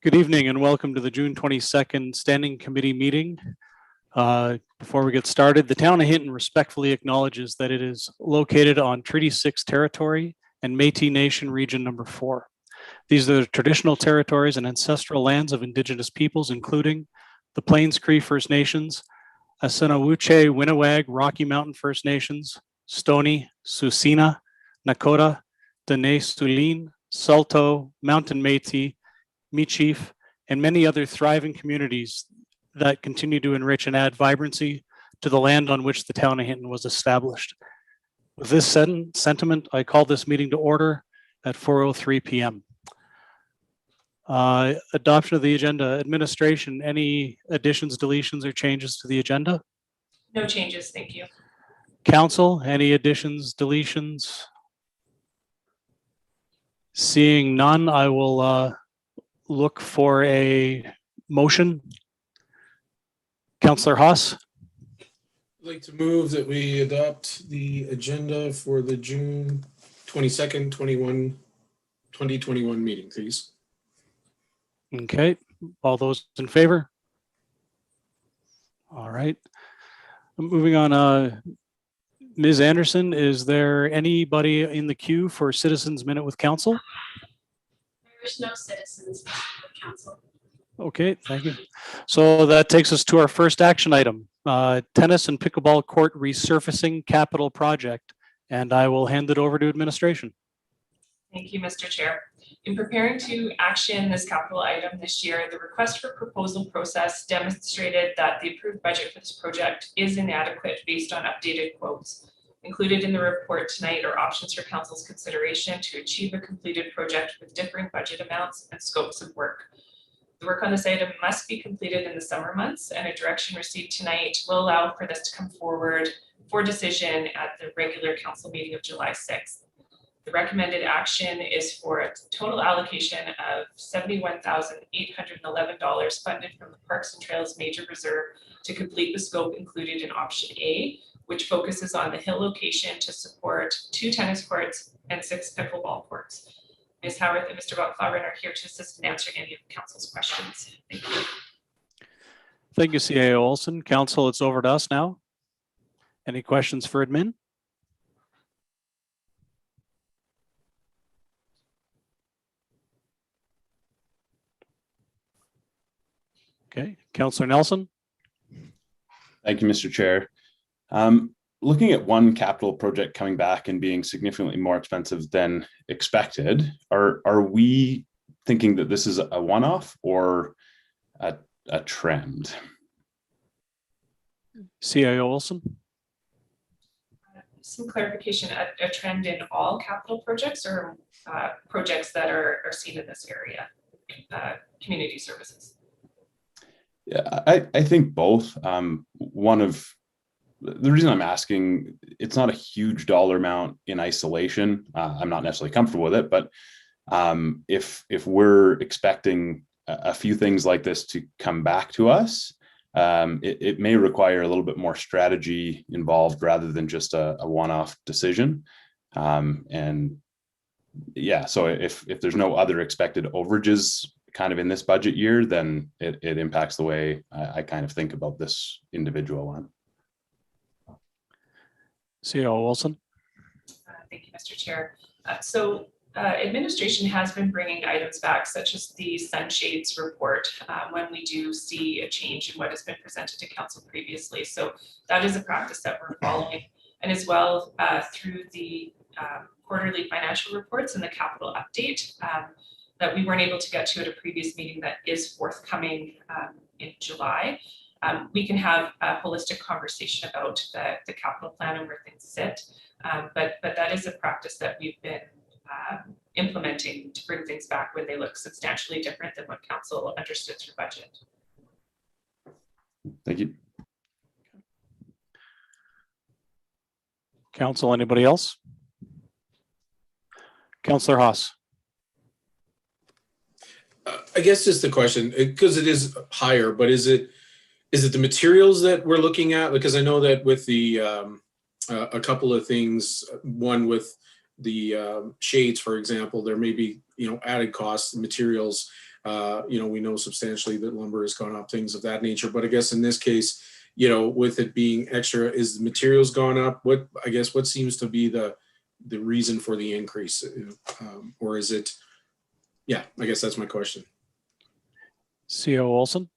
Good evening and welcome to the June 22nd Standing Committee meeting. Before we get started, the town of Hinton respectfully acknowledges that it is located on Treaty 6 territory and Métis Nation Region Number 4. These are the traditional territories and ancestral lands of Indigenous peoples, including the Plains Cree First Nations, Assiniboine, Winnewag, Rocky Mountain First Nations, Stoney, Tsuut'ina, Nakota, Dene Sulin, Saulteaux, Mountain Métis, Michif, and many other thriving communities that continue to enrich and add vibrancy to the land on which the town of Hinton was established. With this sentiment, I call this meeting to order at 4:03 p.m. Adoption of the agenda. Administration, any additions, deletions, or changes to the agenda? No changes, thank you. Council, any additions, deletions? Seeing none, I will look for a motion. Councillor Haas. I'd like to move that we adopt the agenda for the June 22nd, 2021 meeting, please. Okay, all those in favor? All right. Moving on, Ms. Anderson, is there anybody in the queue for Citizens Minute with Council? There's no citizens with council. Okay, thank you. So that takes us to our first action item, tennis and pickleball court resurfacing capital project. And I will hand it over to administration. Thank you, Mr. Chair. In preparing to action this capital item this year, the request for proposal process demonstrated that the approved budget for this project is inadequate based on updated quotes. Included in the report tonight are options for council's consideration to achieve a completed project with differing budget amounts and scopes of work. The work on this item must be completed in the summer months, and a direction received tonight will allow for this to come forward for decision at the regular council meeting of July 6th. The recommended action is for a total allocation of $71,811 funded from the Parks and Trails Major Reserve to complete the scope included in option A, which focuses on the hill location to support 2 tennis courts and 6 pickleball courts. Ms. Howarth and Mr. Butclaren are here to assist in answering any of the council's questions. Thank you. Thank you, CAO Olson. Council, it's over to us now. Any questions for admin? Okay, Councillor Nelson. Thank you, Mr. Chair. Looking at one capital project coming back and being significantly more expensive than expected, are we thinking that this is a one-off or a trend? CAO Olson. Some clarification, a trend in all capital projects or projects that are seen in this area, community services? Yeah, I think both. The reason I'm asking, it's not a huge dollar amount in isolation. I'm not necessarily comfortable with it, but if we're expecting a few things like this to come back to us, it may require a little bit more strategy involved rather than just a one-off decision. And yeah, so if there's no other expected overages kind of in this budget year, then it impacts the way I kind of think about this individual one. CAO Wilson. Thank you, Mr. Chair. Administration has been bringing items back, such as the sunshades report, when we do see a change in what has been presented to council previously. So that is a practice that we're following, and as well through the quarterly financial reports and the capital update that we weren't able to get to at a previous meeting that is forthcoming in July. We can have a holistic conversation about the capital plan and where things sit, but that is a practice that we've been implementing to bring things back when they look substantially different than what council understood through budget. Thank you. Council, anybody else? Councillor Haas. I guess just the question, because it is higher, but is it the materials that we're looking at? Because I know that with the a couple of things, one with the shades, for example, there may be added costs, materials. we know substantially that lumber has gone up, things of that nature. But I guess in this case, with it being extra, is the materials gone up? What seems to be the reason for the increase? Or is it, I guess that's my question. CO Olson.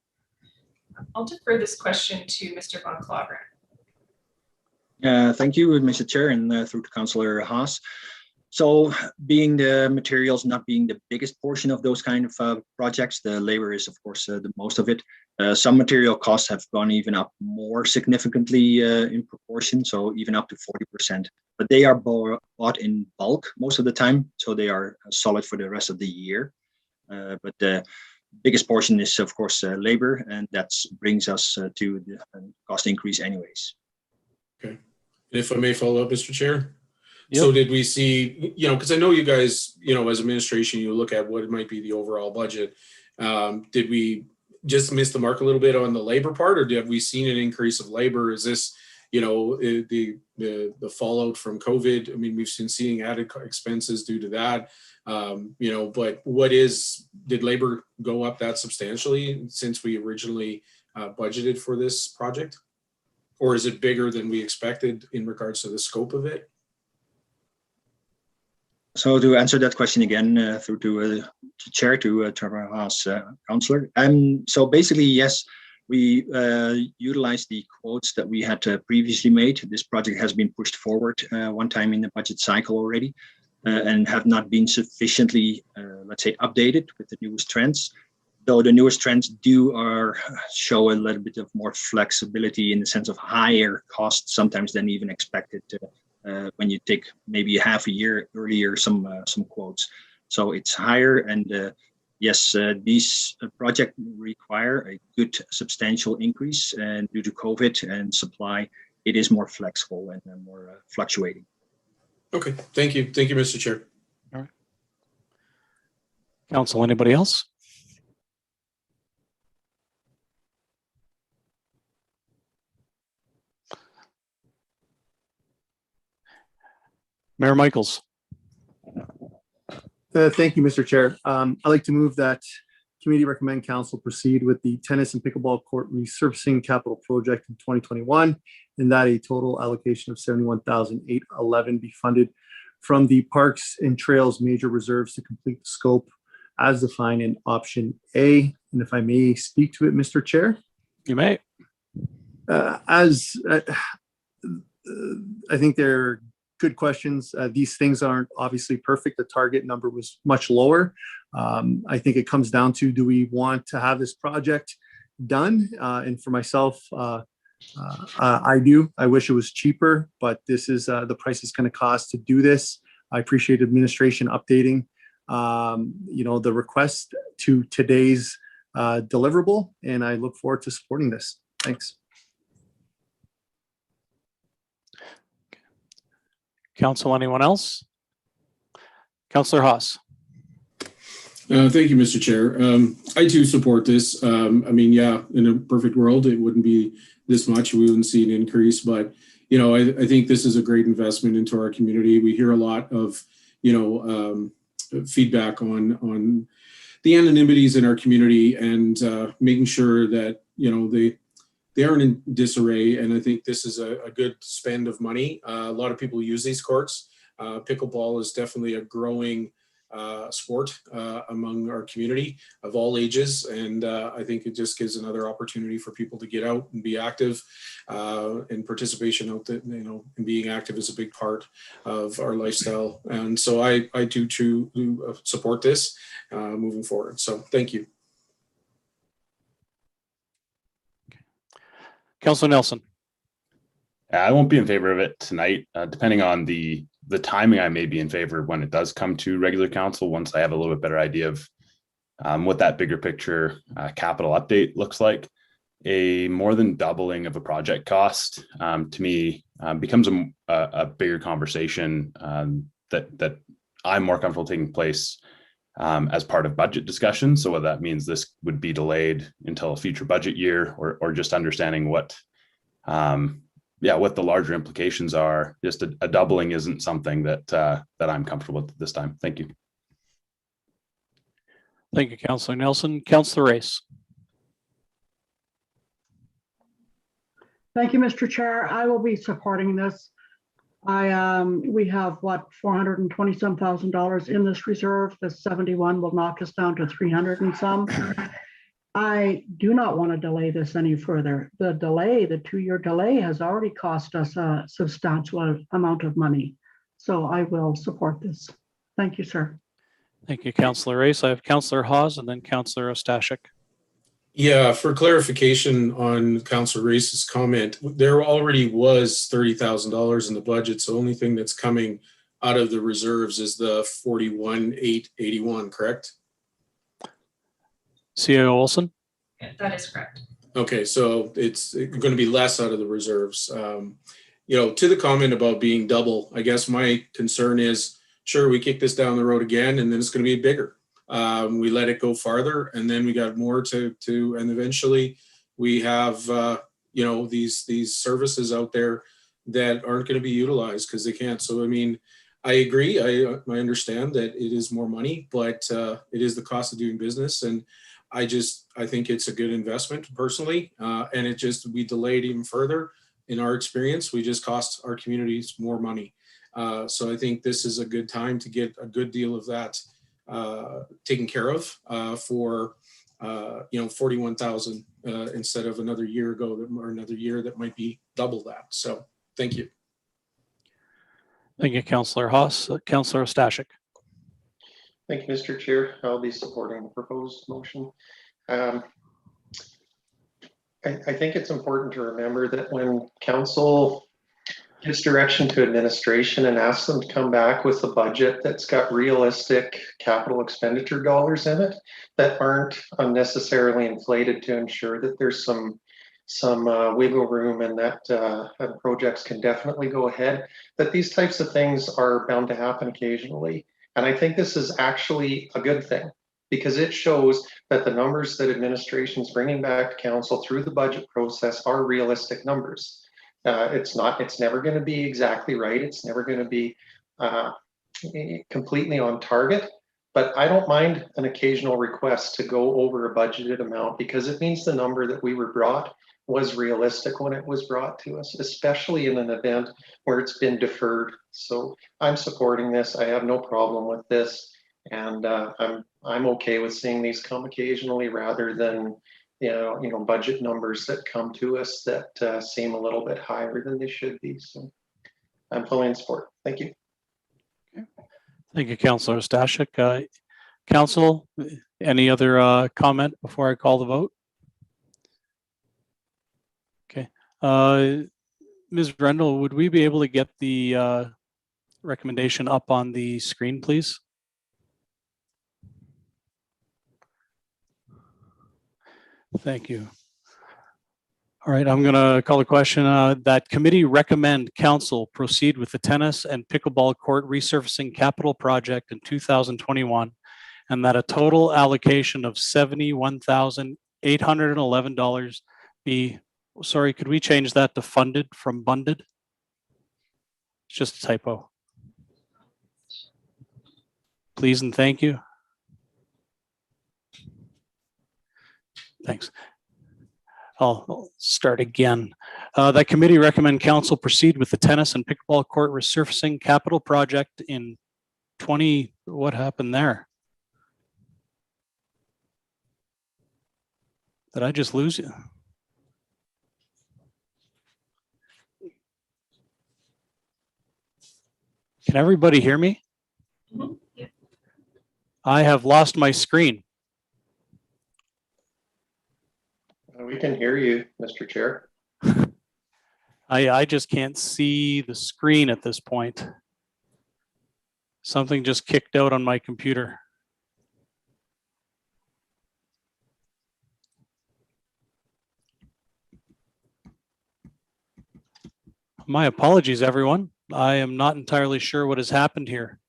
I'll defer this question to Mr. Von Claveren. Thank you, Mr. Chair, and through to Councillor Haas. So being the materials not being the biggest portion of those kind of projects, the labor is, of course, the most of it. Some material costs have gone even up more significantly in proportion, so even up to 40%. But they are bought in bulk most of the time, so they are solid for the rest of the year. But the biggest portion is, of course, labor, and that brings us to the cost increase anyways. Okay. If I may follow up, Mr. Chair. Yep. So did we see, because I know you guys, as administration, you look at what might be the overall budget. Did we just miss the mark a little bit on the labor part, or have we seen an increase of labor? Is this, the fallout from COVID? I mean, we've been seeing added expenses due to that. But did labor go up that substantially since we originally budgeted for this project? Or is it bigger than we expected in regards to the scope of it? So to answer that question again, through to Chair, to Trevor Haas, Councillor. So basically, yes, we utilized the quotes that we had previously made. This project has been pushed forward one time in the budget cycle already, and have not been sufficiently, let's say, updated with the newest trends. Though the newest trends show a little bit of more flexibility in the sense of higher costs sometimes than even expected when you take maybe half a year earlier some quotes. So it's higher, and yes, these projects require a good substantial increase, and due to COVID and supply, it is more flexible and more fluctuating. Okay, thank you, Mr. Chair. All right. Council, anybody else? Mayor Michaels. Thank you, Mr. Chair. I'd like to move that committee recommend council proceed with the tennis and pickleball court resurfacing capital project in 2021, and that a total allocation of $71,811 be funded from the Parks and Trails major reserves to complete the scope as defined in option A. And if I may speak to it, Mr. Chair. You may. I think they're good questions. These things aren't obviously perfect. The target number was much lower. I think it comes down to, do we want to have this project done? And for myself, I do. I wish it was cheaper, but this is the price it's going to cost to do this. I appreciate administration updating, the request to today's deliverable, and I look forward to supporting this. Thanks. Council, anyone else? Councillor Haas. Thank you, Mr. Chair. I too support this. In a perfect world, it wouldn't be this much. We wouldn't see an increase, but I think this is a great investment into our community. We hear a lot of feedback on the anonymities in our community, and making sure that they aren't in disarray. And I think this is a good spend of money. A lot of people use these courts. Pickleball is definitely a growing sport among our community of all ages, and I think it just gives another opportunity for people to get out and be active, and participation out there, and being active is a big part of our lifestyle. And so I do support this moving forward. So thank you. Councillor Nelson. I won't be in favor of it tonight. Depending on the timing, I may be in favor when it does come to regular council, once I have a little bit better idea of what that bigger picture capital update looks like. A more than doubling of a project cost to me becomes a bigger conversation that I'm more comfortable taking place as part of budget discussion. So whether that means this would be delayed until a future budget year, or just understanding what the larger implications are. Just a doubling isn't something that I'm comfortable with this time. Thank you. Thank you, Councillor Nelson. Councillor Race. Thank you, Mr. Chair. I will be supporting this. We have what, $420-some thousand in this reserve. The 71 will knock us down to 300 and some. I do not want to delay this any further. The 2-year delay has already cost us a substantial amount of money. So I will support this. Thank you, sir. Thank you, Councillor Race. I have Councillor Hawes and then Councillor Ostashik. Yeah, for clarification on Councillor Race's comment, there already was $30,000 in the budget. So the only thing that's coming out of the reserves is the 41,881, correct? CAO Olson. Yeah, that is correct. Okay, so it's going to be less out of the reserves. You know, to the comment about being double, I guess my concern is, sure, we kick this down the road again, and then it's going to be bigger. We let it go farther, and then we got more to and eventually we have, you know, these services out there that aren't going to be utilized because they can't. So, I mean, I agree. I understand that it is more money, but it is the cost of doing business. And I think it's a good investment personally. And we delayed even further. In our experience, we just cost our communities more money. So I think this is a good time to get a good deal of that taken care of for you know, 41,000 instead of another year ago or another year that might be double that. So thank you. Thank you, Councillor Haas. Councillor Ostashik. Thank you, Mr. Chair. I'll be supporting the proposed motion. I think it's important to remember that when council gives direction to administration and asks them to come back with a budget that's got realistic capital expenditure dollars in it that aren't unnecessarily inflated to ensure that there's some wiggle room and that projects can definitely go ahead, that these types of things are bound to happen occasionally. And I think this is actually a good thing because it shows that the numbers that administration's bringing back to council through the budget process are realistic numbers. It's never going to be exactly right. It's never going to be completely on target, but I don't mind an occasional request to go over a budgeted amount because it means the number that we were brought was realistic when it was brought to us, especially in an event where it's been deferred. So I'm supporting this. I have no problem with this. And I'm okay with seeing these come occasionally rather than you know budget numbers that come to us that seem a little bit higher than they should be. So I'm fully in support. Thank you. Okay. Thank you, Councillor Ostashik. Council, any other comment before I call the vote? Okay. Ms. Rendell, would we be able to get the recommendation up on the screen, please? Thank you. All right, I'm going to call the question that committee recommend council proceed with the tennis and pickleball court resurfacing capital project in 2021 and that a total allocation of $71,811 be, sorry, could we change that to funded from bunded? It's just a typo. Please and thank you. Thanks. I'll start again. That committee recommend council proceed with the tennis and pickleball court resurfacing capital project in what happened there? Did I just lose you? Can everybody hear me? Mm-hmm. Yeah. I have lost my screen. We can hear you, Mr. Chair. I just can't see the screen at this point. Something just kicked out on my computer. My apologies, everyone. I am not entirely sure what has happened here.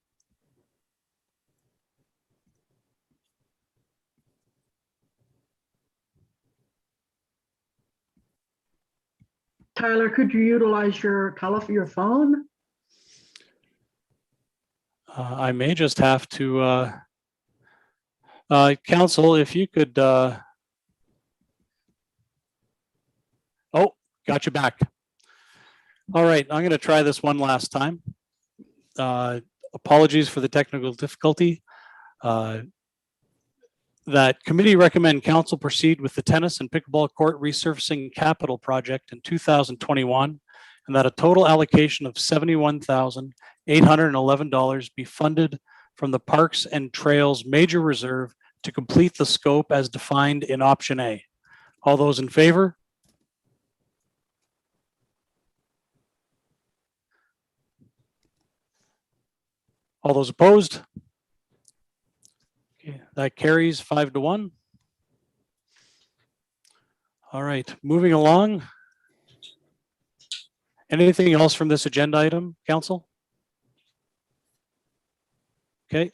Tyler, could you utilize your phone? I may just have to Council, if you could, oh, got you back. All right, I'm going to try this one last time. Apologies for the technical difficulty. That committee recommend council proceed with the tennis and pickleball court resurfacing capital project in 2021, and that a total allocation of $71,811 be funded from the Parks and Trails Major Reserve to complete the scope as defined in option A. All those in favor? All those opposed? Okay, that carries 5-1. All right, moving along. Anything else from this agenda item, Council? Okay,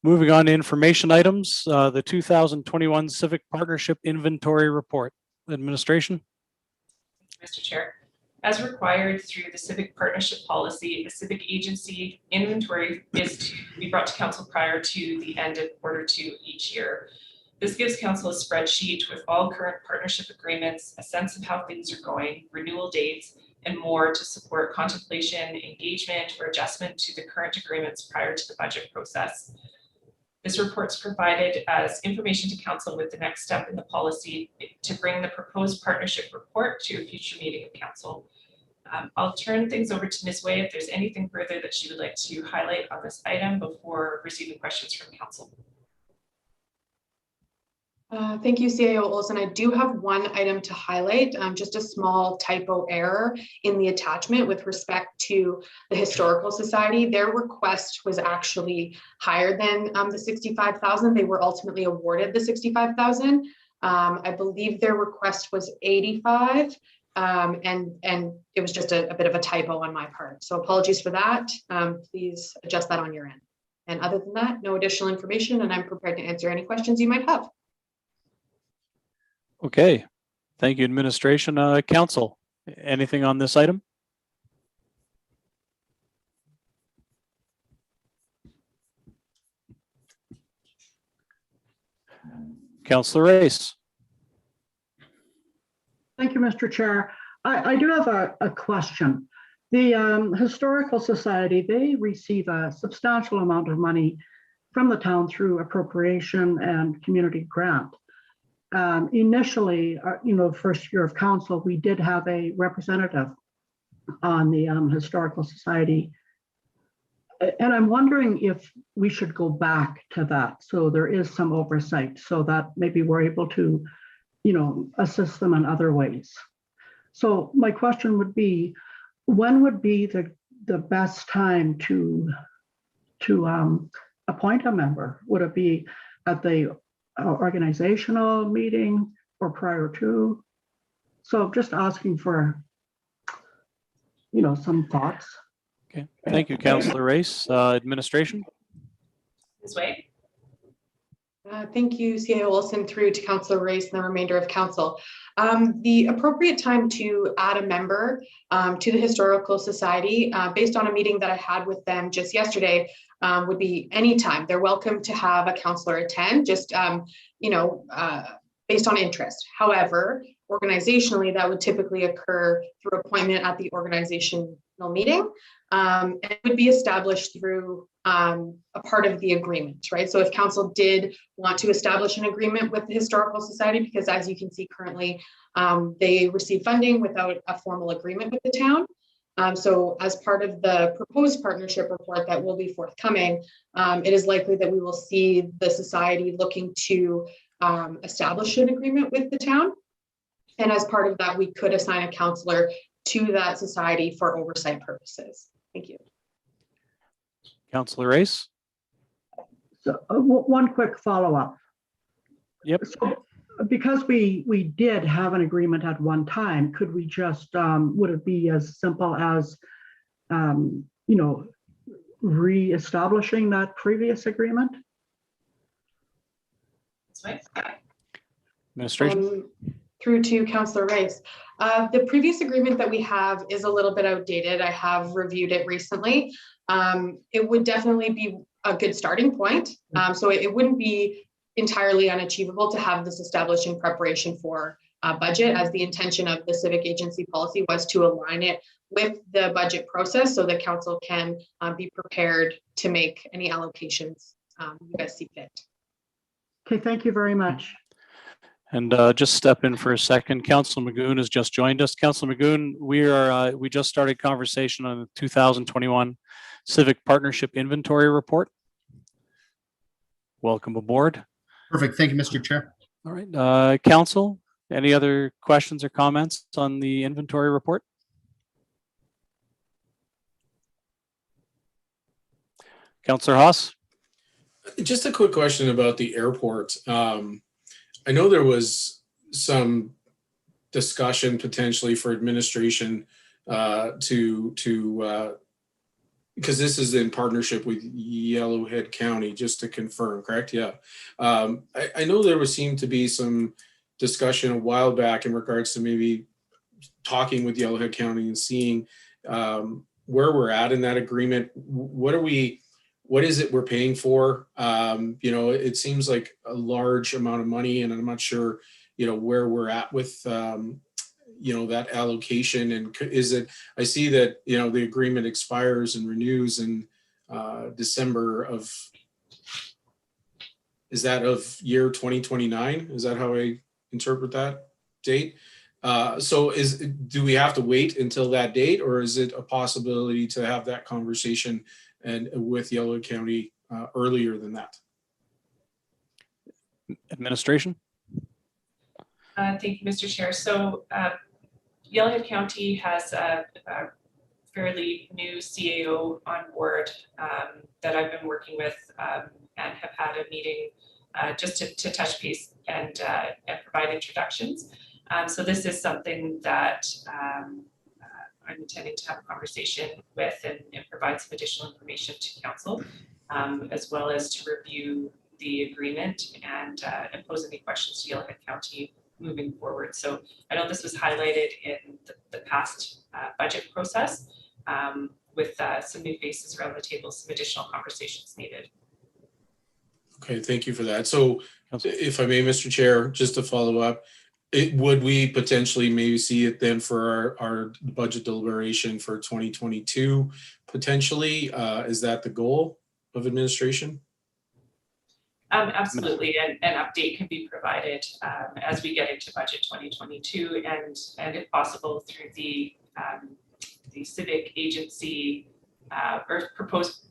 moving on to information items, the 2021 Civic Partnership Inventory Report. Administration. Mr. Chair, as required through the Civic Partnership Policy, the Civic Agency inventory is to be brought to Council prior to the end of Q2 each year. This gives Council a spreadsheet with all current partnership agreements, a sense of how things are going, renewal dates, and more to support contemplation, engagement, or adjustment to the current agreements prior to the budget process. This report is provided as information to Council with the next step in the policy to bring the proposed partnership report to a future meeting of Council. I'll turn things over to Ms. Way if there's anything further that she would like to highlight on this item before receiving questions from Council. Thank you, CAO Olson. I do have one item to highlight, just a small typo error in the attachment with respect to the Historical Society. Their request was actually higher than the 65,000. They were ultimately awarded the 65,000. I believe their request was 85, and it was just a bit of a typo on my part. So apologies for that. Please adjust that on your end. And other than that, no additional information, and I'm prepared to answer any questions you might have. Okay, thank you, Administration. Council, anything on this item? Councillor Race. Thank you, Mr. Chair. I do have a question. The Historical Society, they receive a substantial amount of money from the town through appropriation and community grant. Initially, first year of council, we did have a representative on the Historical Society. And I'm wondering if we should go back to that. So there is some oversight so that maybe we're able to, assist them in other ways. So my question would be, when would be the best time to appoint a member? Would it be at the organizational meeting or prior to? So just asking for, some thoughts. Okay, thank you, Councillor Race. Administration. Ms. Way. Thank you, CAO Olson, through to Councillor Race and the remainder of Council. The appropriate time to add a member to the Historical Society, based on a meeting that I had with them just yesterday, would be anytime. They're welcome to have a councillor attend, just based on interest. However, organizationally, that would typically occur through appointment at the organizational meeting. And it would be established through a part of the agreement, right? So if council did want to establish an agreement with the Historical Society, because as you can see currently, they receive funding without a formal agreement with the town. So as part of the proposed partnership report that will be forthcoming, it is likely that we will see the society looking to establish an agreement with the town. And as part of that, we could assign a counselor to that society for oversight purposes. Thank you. Councillor Race. So one quick follow-up. Yep. So, because we did have an agreement at one time, could we just, would it be as simple as, re-establishing that previous agreement? That's right. Administration. Through to Councillor Race. The previous agreement that we have is a little bit outdated. I have reviewed it recently. It would definitely be a good starting point. So it wouldn't be entirely unachievable to have this established in preparation for budget, as the intention of the civic agency policy was to align it with the budget process so that council can be prepared to make any allocations you guys see fit. Okay, thank you very much. And just step in for a second. Councillor Magoon has just joined us. Councillor Magoon, we just started conversation on the 2021 Civic Partnership Inventory Report. Welcome aboard. Perfect. Thank you, Mr. Chair. All right, Council, any other questions or comments on the inventory report? Councillor Haas? Just a quick question about the airport. I know there was some discussion potentially for administration because this is in partnership with Yellowhead County, just to confirm, correct? Yeah. I know there seemed to be some discussion a while back in regards to maybe talking with Yellowhead County and seeing where we're at in that agreement. What is it we're paying for? It seems like a large amount of money, and I'm not sure, where we're at with, that allocation. And is it, I see that, the agreement expires and renews in December of, is that of year 2029? Is that how I interpret that date? So do we have to wait until that date, or is it a possibility to have that conversation and with Yellowhead County earlier than that? Administration? Thank you, Mr. Chair. So Yellowhead County has a fairly new CAO on board that I've been working with and have had a meeting just to touch base and provide introductions. So this is something that I'm intending to have a conversation with and provide some additional information to council, as well as to review the agreement and pose any questions to Yellowhead County moving forward. So I know this was highlighted in the past budget process with some new faces around the table, some additional conversations needed. Okay, thank you for that. So if I may, Mr. Chair, just to follow up, would we potentially maybe see it then for our budget deliberation for 2022 potentially? Is that the goal of administration? Absolutely, an update can be provided as we get into budget 2022, and if possible through the civic agency or proposed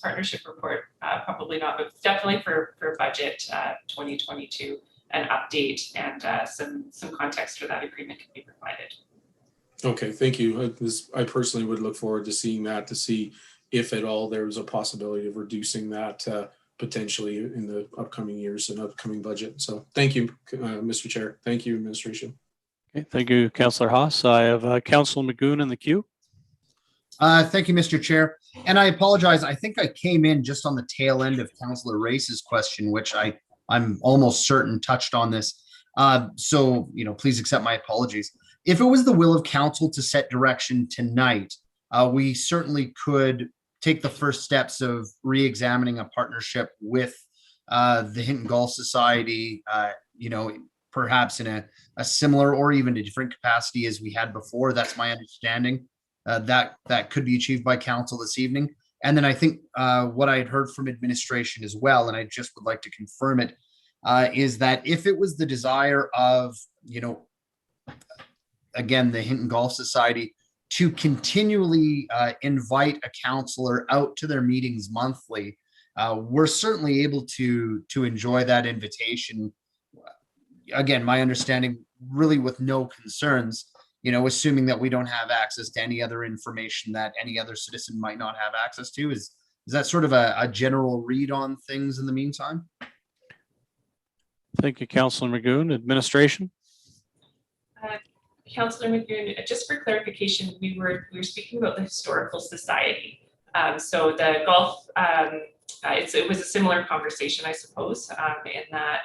partnership report. Probably not, but definitely for budget 2022. An update and some context for that agreement can be provided. Okay, thank you. I personally would look forward to seeing that, to see if at all there was a possibility of reducing that potentially in the upcoming years and upcoming budget. So thank you, Mr. Chair. Thank you, administration. Okay, thank you, Councillor Haas. I have Councillor Magoon in the queue. Thank you, Mr. Chair. And I apologize. I think I came in just on the tail end of Councillor Race's question, which I'm almost certain touched on this. So, please accept my apologies. If it was the will of council to set direction tonight, we certainly could take the first steps of re-examining a partnership with the Hinton Golf Society, perhaps in a similar or even a different capacity as we had before. That's my understanding. That could be achieved by council this evening. And then I think what I had heard from administration as well, and I just would like to confirm it, is that if it was the desire of, again, the Hinton Golf Society to continually invite a counselor out to their meetings monthly, we're certainly able to enjoy that invitation. Again, my understanding, really with no concerns, assuming that we don't have access to any other information that any other citizen might not have access to. Is that sort of a general read on things in the meantime? Thank you, Councillor Magoon. Administration? Councillor Magoon, just for clarification, we were speaking about the Historical Society. So the golf, it was a similar conversation, I suppose, in that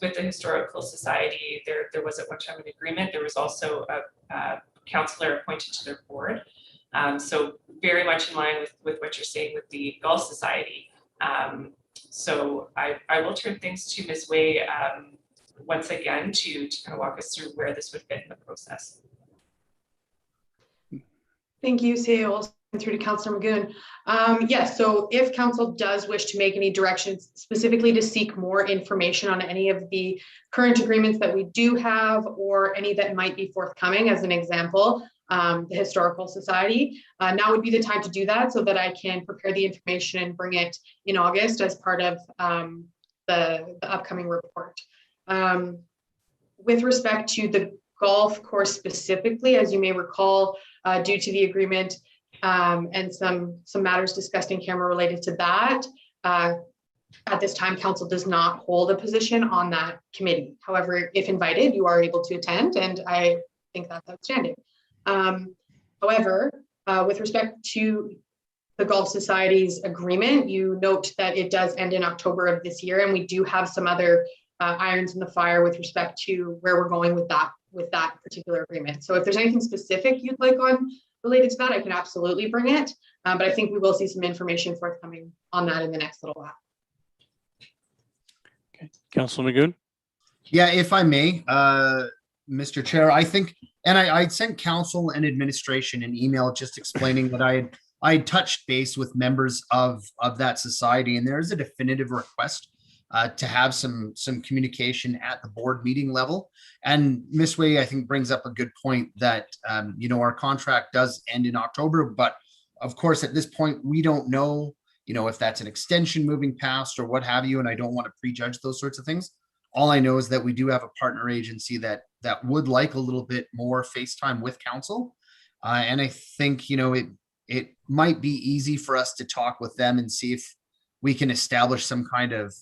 with the Historical Society, there was at one time an agreement. There was also a councillor appointed to their board. So very much in line with what you're saying with the Golf Society. So I will turn things to Ms. Wei once again to kind of walk us through where this would fit in the process. Thank you, CAO. Through to Councillor Magoon. Yes, so if council does wish to make any directions specifically to seek more information on any of the current agreements that we do have or any that might be forthcoming, as an example, the Historical Society, now would be the time to do that so that I can prepare the information and bring it in August as part of the upcoming report. With respect to the golf course specifically, as you may recall, due to the agreement and some matters discussed in camera related to that, at this time, council does not hold a position on that committee. However, if invited, you are able to attend, and I think that's outstanding. However, with respect to the Golf Society's agreement, you note that it does end in October of this year, and we do have some other irons in the fire with respect to where we're going with that particular agreement. So if there's anything specific you'd like on related to that, I can absolutely bring it. But I think we will see some information forthcoming on that in the next little while. Okay, Councilor Magoon. Yeah, if I may, Mr. Chair, I think, and I sent council and administration an email just explaining that I had touched base with members of that society, and there is a definitive request to have some communication at the board meeting level. And Ms. Wei, I think, brings up a good point that, our contract does end in October, but of course, at this point, we don't know, if that's an extension moving past or what have you, and I don't want to prejudge those sorts of things. All I know is that we do have a partner agency that would like a little bit more face time with council. And I think, it might be easy for us to talk with them and see if we can establish some kind of,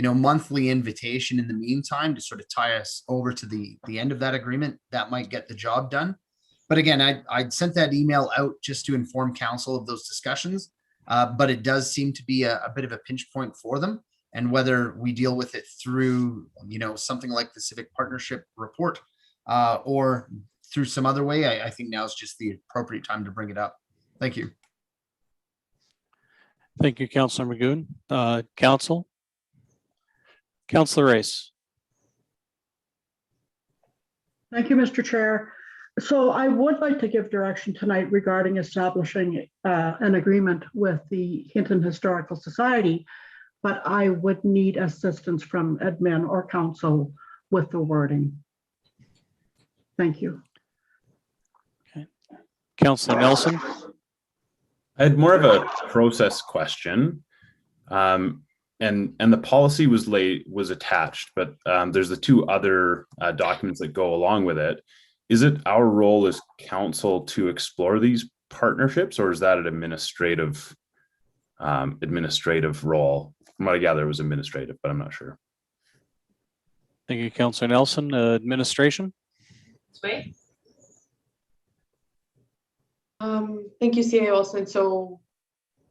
monthly invitation in the meantime to sort of tie us over to the end of that agreement. That might get the job done. But again, I'd sent that email out just to inform council of those discussions. But it does seem to be a bit of a pinch point for them. And whether we deal with it through, something like the Civic Partnership Report or through some other way, I think now is just the appropriate time to bring it up. Thank you. Thank you, Councilor Magoon. Councilor Race. Thank you, Mr. Chair. So I would like to give direction tonight regarding establishing an agreement with the Hinton Historical Society, but I would need assistance from admin or council with the wording. Thank you. Okay. Councilor Nelson. I had more of a process question. And the policy was attached, but there's the two other documents that go along with it. Is it our role as council to explore these partnerships, or is that an administrative role? From what I gather, it was administrative, but I'm not sure. Thank you, Councilor Nelson. Administration. Wait. Thank you, CA Olson. So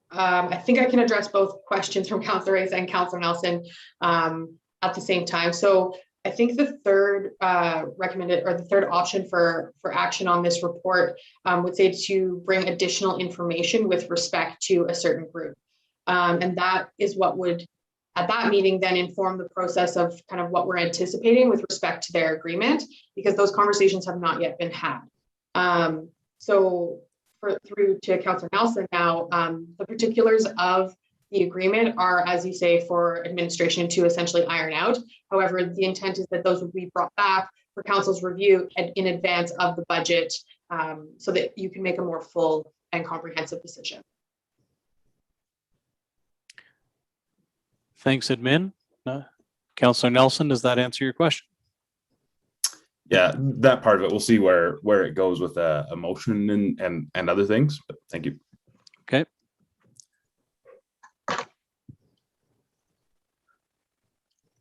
I think I can address both questions from Councilor Race and Councilor Nelson at the same time. So I think the third the third option for action on this report would say to bring additional information with respect to a certain group. And that is what would, at that meeting, then inform the process of kind of what we're anticipating with respect to their agreement, because those conversations have not yet been had. So through to Councilor Nelson now, the particulars of the agreement are, as you say, for administration to essentially iron out. However, the intent is that those would be brought back for council's review in advance of the budget, so that you can make a more full and comprehensive decision. Thanks, admin. Councilor Nelson, does that answer your question? Yeah, that part of it. We'll see where it goes with a motion and other things. But thank you. Okay.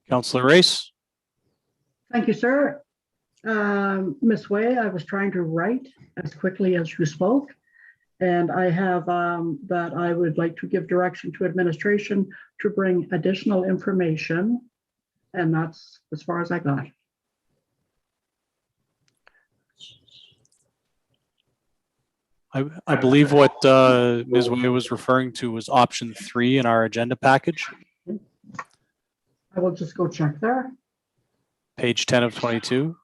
Councilor Race. Thank you, sir. Ms. Wei, I was trying to write as quickly as you spoke, and I have that I would like to give direction to administration to bring additional information, and that's as far as I got. I believe what Ms. Wei was referring to was option 3 in our agenda package. I will just go check there. Page 10 of 22.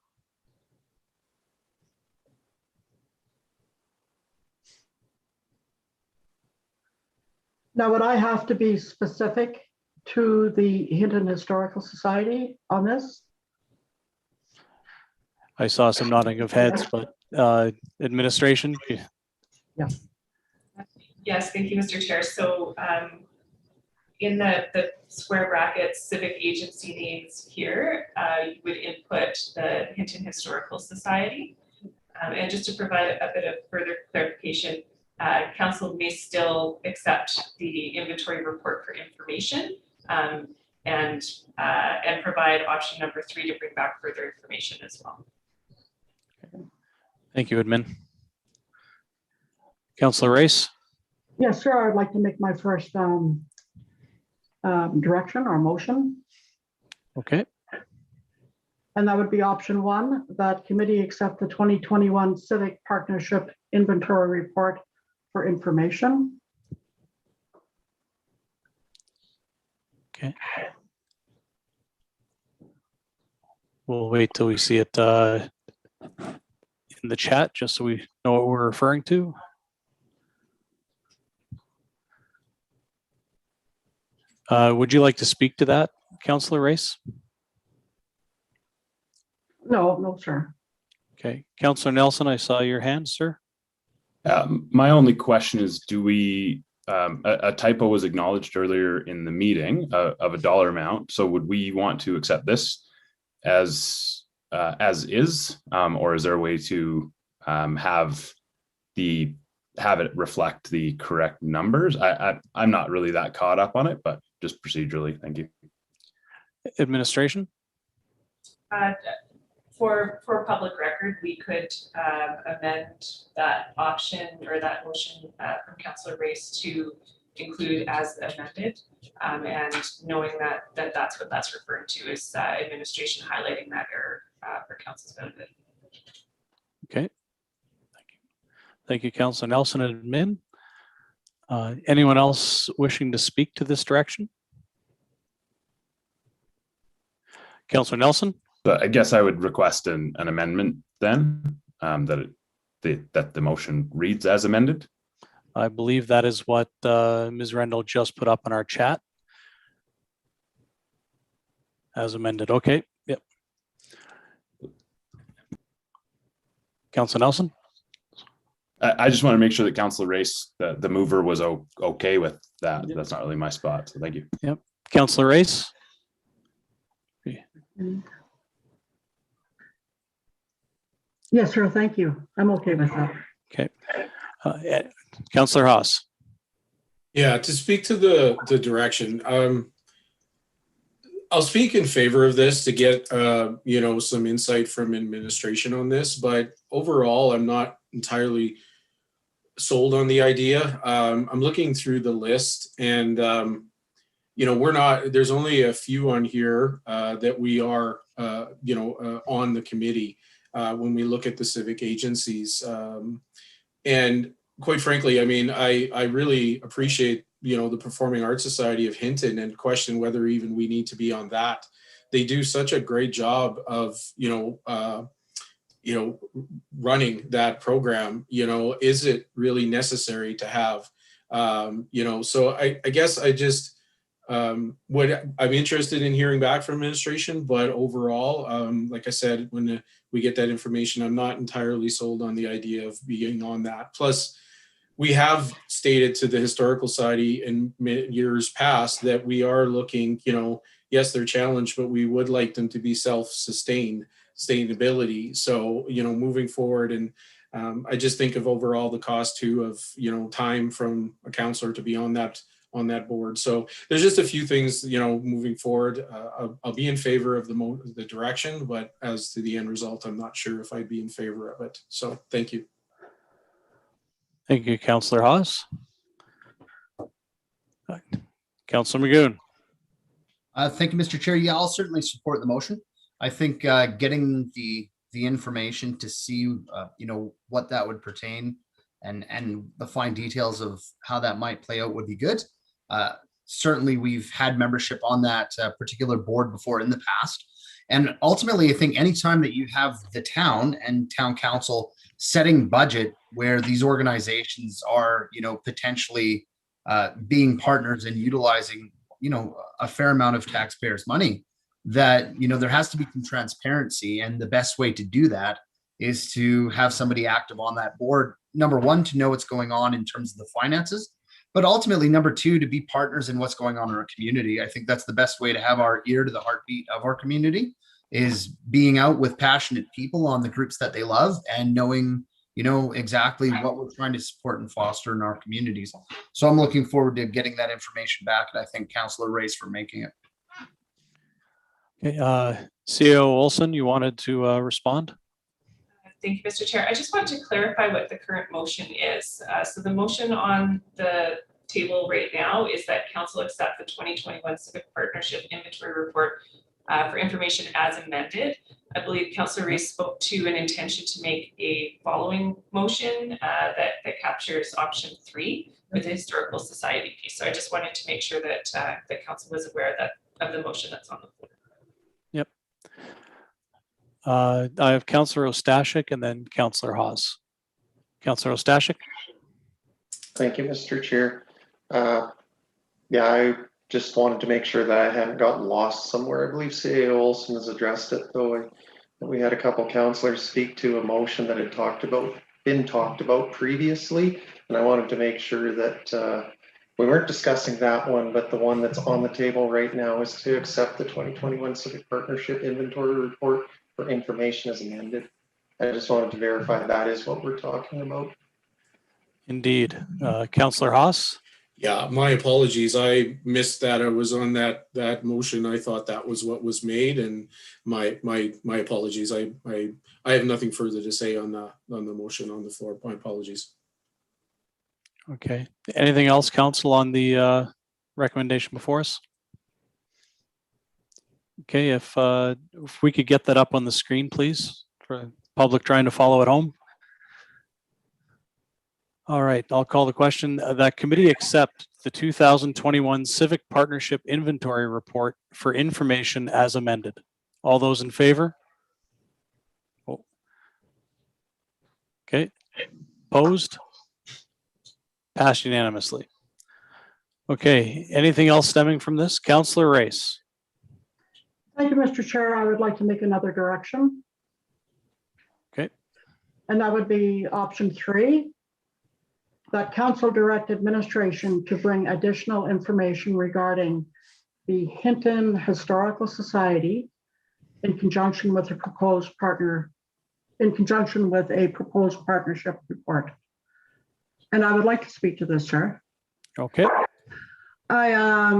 Now, would I have to be specific to the Hinton Historical Society on this? I saw some nodding of heads, but administration. Yes, thank you, Mr. Chair. So in the square brackets, civic agency names here, you would input the Hinton Historical Society. And just to provide a bit of further clarification, council may still accept the inventory report for information and provide option number 3 to bring back further information as well. Thank you, admin. Councillor Race. Yes, sir. I'd like to make my first direction or motion. Okay. And that would be option 1, that committee accept the 2021 Civic Partnership Inventory Report for information. Okay. We'll wait till we see it in the chat, just so we know what we're referring to. Would you like to speak to that, Councillor Race? No, sir. Okay. Councillor Nelson, I saw your hand, sir. My only question is, do we, a typo was acknowledged earlier in the meeting of a dollar amount. So would we want to accept this as is, or is there a way to have it reflect the correct numbers? I'm not really that caught up on it, but just procedurally, thank you. Administration? For public record, we could amend that option or that motion from Councillor Race to include as amended, and knowing that that's what that's referring to is administration highlighting that error for council's benefit. Okay. Thank you, Councillor Nelson and admin. Anyone else wishing to speak to this direction? Councillor Nelson? But I guess I would request an amendment then, that the motion reads as amended. I believe that is what Ms. Rendell just put up in our chat. As amended. Okay. Yep. Councillor Nelson? I just want to make sure that Councillor Race, the mover, was okay with that. That's not really my spot. So thank you. Yep. Councillor Race? Yes, sir. Thank you. I'm okay with that. Okay. Councillor Haas? Yeah, to speak to the direction, I'll speak in favor of this to get some insight from administration on this, but overall, I'm not entirely sold on the idea. I'm looking through the list, and there's only a few on here that we are on the committee when we look at the civic agencies. And quite frankly, I mean, I really appreciate, the Performing Arts Society of Hinton, and question whether even we need to be on that. They do such a great job of, running that program. Is it really necessary to have, so I guess I just, I'm interested in hearing back from administration, but overall, like I said, when we get that information, I'm not entirely sold on the idea of being on that. Plus, we have stated to the Historical Society in years past that we are looking, yes, they're challenged, but we would like them to be sustainability. So, moving forward, and I just think of overall the cost too of, time from a counselor to be on that board. So there's just a few things, moving forward. I'll be in favor of the direction, but as to the end result, I'm not sure if I'd be in favor of it. So thank you. Thank you, Councillor Haas. Councillor Magoon? Thank you, Mr. Chair. Yeah, I'll certainly support the motion. I think getting the information to see, what that would pertain and the fine details of how that might play out would be good. certainly we've had membership on that particular board before in the past. And ultimately, I think anytime that you have the town and town council setting budget where these organizations are, potentially being partners and utilizing, a fair amount of taxpayers' money, that, there has to be some transparency. And the best way to do that is to have somebody active on that board. Number one, to know what's going on in terms of the finances, but ultimately, number two, to be partners in what's going on in our community. I think that's the best way to have our ear to the heartbeat of our community, is being out with passionate people on the groups that they love and knowing, exactly what we're trying to support and foster in our communities. So I'm looking forward to getting that information back. And I thank Councillor Race for making it. Okay, CEO Olson, you wanted to respond? Thank you, Mr. Chair. I just wanted to clarify what the current motion is. So the motion on the table right now is that council accept the 2021 Civic Partnership Inventory Report for information as amended. I believe Councillor Race spoke to an intention to make a following motion that captures option 3 with the Historical Society piece. So I just wanted to make sure that that council was aware of the motion that's on the floor. Yep. I have Councillor Ostashik and then Councillor Haas. Councillor Ostashik. Thank you, Mr. Chair. Yeah, I just wanted to make sure that I hadn't gotten lost somewhere. I believe CAO Olson has addressed it, though. We had a couple councillors speak to a motion that had been talked about previously, and I wanted to make sure that we weren't discussing that one, but the one that's on the table right now is to accept the 2021 Civic Partnership Inventory Report for information as amended. I just wanted to verify that is what we're talking about. Indeed. Councillor Haas. Yeah, my apologies. I missed that. I was on that motion. I thought that was what was made, and my apologies. I have nothing further to say on the motion on the floor. My apologies. Okay. Anything else, council, on the recommendation before us? Okay, if we could get that up on the screen, please, for public trying to follow at home. All right, I'll call the question. That committee accept the 2021 Civic Partnership Inventory Report for information as amended. All those in favor? Oh. Okay, opposed? Passed unanimously. Okay, anything else stemming from this? Councillor Race. Thank you, Mr. Chair. I would like to make another direction. Okay. And that would be option 3. That council direct administration to bring additional information regarding the Hinton Historical Society in conjunction with a proposed partnership report. And I would like to speak to this, sir. Okay. I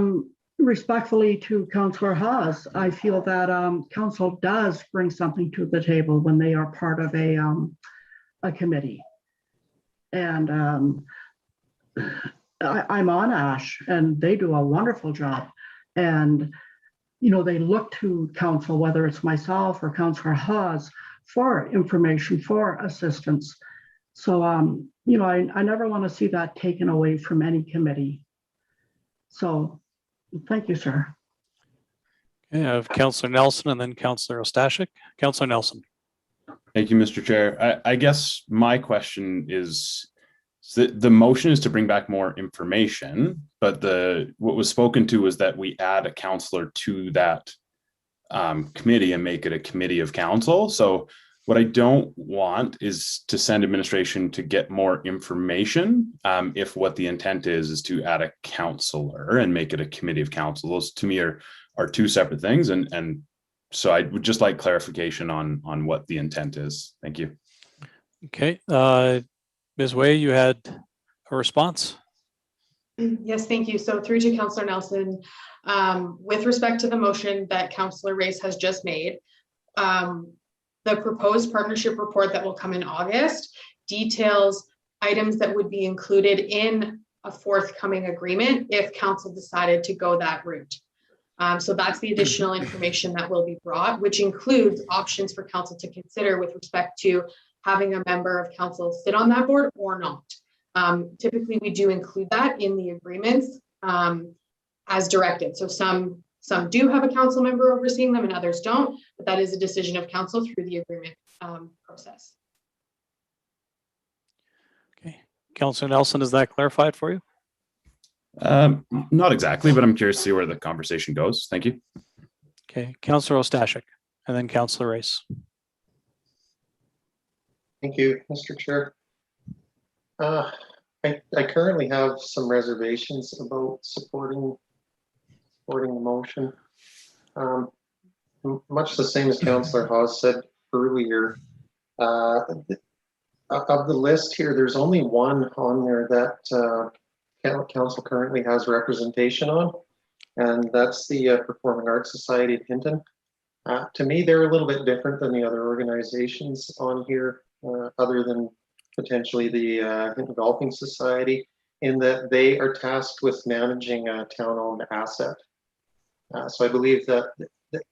respectfully to Councillor Haas, I feel that council does bring something to the table when they are part of a committee. And I'm on ASH, and they do a wonderful job. And, they look to council, whether it's myself or Councillor Haas, for information, for assistance. So, I never want to see that taken away from any committee. So, thank you, sir. Okay, I have Councillor Nelson and then Councillor Ostashik. Councillor Nelson. Thank you, Mr. Chair. I guess my question is, the motion is to bring back more information, but what was spoken to was that we add a councillor to that committee and make it a committee of council. So what I don't want is to send administration to get more information if what the intent is to add a councillor and make it a committee of council. Those to me are two separate things. And so I would just like clarification on what the intent is. Thank you. Okay. Ms. Way, you had a response? Yes, thank you. So through to Councillor Nelson, with respect to the motion that Councillor Race has just made, the proposed partnership report that will come in August details items that would be included in a forthcoming agreement if council decided to go that route. So that's the additional information that will be brought, which includes options for council to consider with respect to having a member of council sit on that board or not. Typically, we do include that in the agreements as directed. So some do have a council member overseeing them and others don't, but that is a decision of council through the agreement process. Okay, Councillor Nelson, is that clarified for you? Not exactly, but I'm curious to see where the conversation goes. Thank you. Okay, Councillor Ostashik, and then Councillor Race. Thank you, Mr. Chair. I currently have some reservations about supporting the motion. Much the same as Councillor Hawes said earlier. Of the list here, there's only one on there that council currently has representation on, and that's the Performing Arts Society of Hinton. To me, they're a little bit different than the other organizations on here, other than potentially the Hinton Golfing Society, in that they are tasked with managing a town-owned asset. So I believe that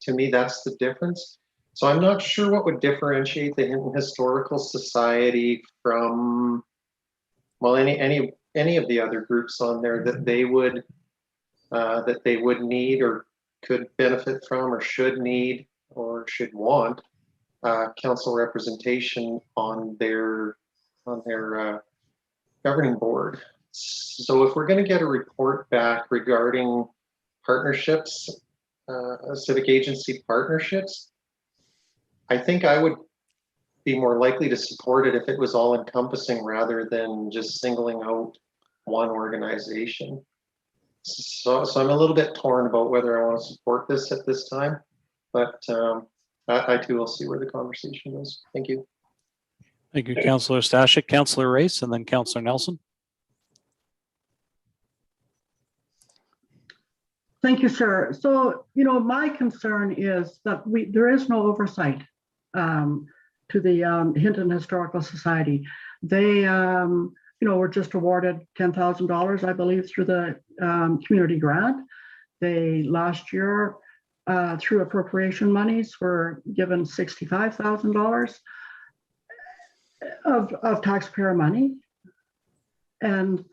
to me, that's the difference. So I'm not sure what would differentiate the Hinton Historical Society from, well, any of the other groups on there that they would need or could benefit from or should need or should want council representation on their governing board. So if we're going to get a report back regarding partnerships, civic agency partnerships, I think I would be more likely to support it if it was all encompassing rather than just singling out one organization. So I'm a little bit torn about whether I want to support this at this time, but I too will see where the conversation goes. Thank you. Thank you, Councillor Stashik, Councillor Race, and then Councillor Nelson. Thank you, sir. So, my concern is that there is no oversight to the Hinton Historical Society. They, were just awarded $10,000, I believe, through the community grant. They last year, through appropriation monies, were given $65,000 of taxpayer money, and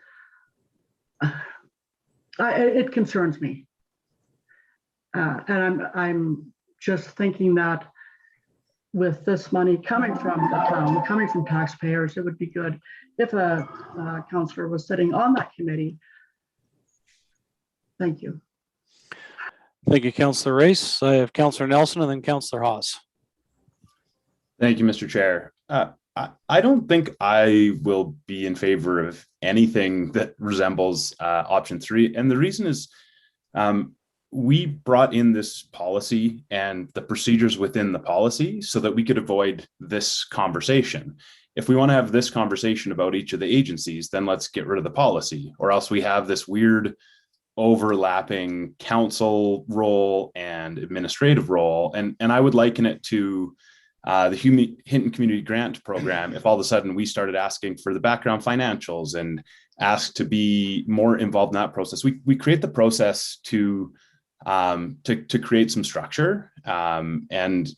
it concerns me. And I'm just thinking that with this money coming from the town, coming from taxpayers, it would be good if a councillor was sitting on that committee. Thank you. Thank you, Councillor Race. I have Councillor Nelson and then Councillor Hawes. Thank you, Mr. Chair. I don't think I will be in favor of anything that resembles option 3. And the reason is we brought in this policy and the procedures within the policy so that we could avoid this conversation. If we want to have this conversation about each of the agencies, then let's get rid of the policy, or else we have this weird overlapping council role and administrative role. And I would liken it to the Hinton Community Grant Program. If all of a sudden we started asking for the background financials and asked to be more involved in that process, we create the process to create some structure. And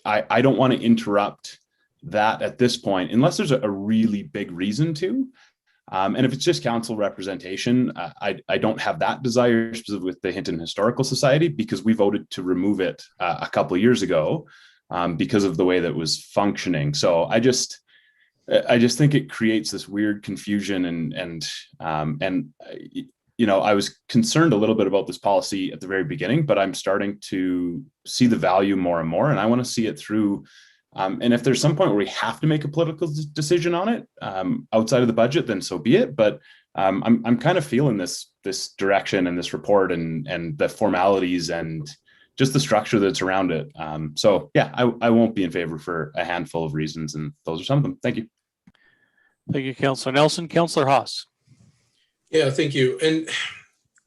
I don't want to interrupt that at this point, unless there's a really big reason to. And if it's just council representation, I don't have that desire specifically with the Hinton Historical Society, because we voted to remove it a couple of years ago because of the way that was functioning. So I just think it creates this weird confusion, and I was concerned a little bit about this policy at the very beginning, but I'm starting to see the value more and more, and I want to see it through. And if there's some point where we have to make a political decision on it outside of the budget, then so be it. But I'm kind of feeling this direction and this report and the formalities and just the structure that's around it. So yeah, I won't be in favor for a handful of reasons, and those are some of them. Thank you. Thank you, Councillor Nelson. Councillor Hawes. Yeah, thank you. And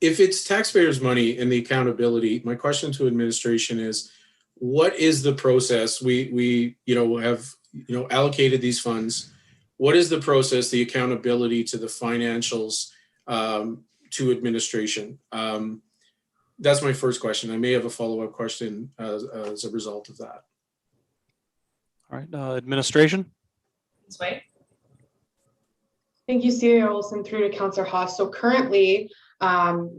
if it's taxpayers' money and the accountability, my question to administration is, what is the process? We have allocated these funds. What is the process, the accountability to the financials to administration? That's my first question. I may have a follow-up question as a result of that. All right, administration. This way. Thank you, CA Olson, through to Councillor Haas. So currently,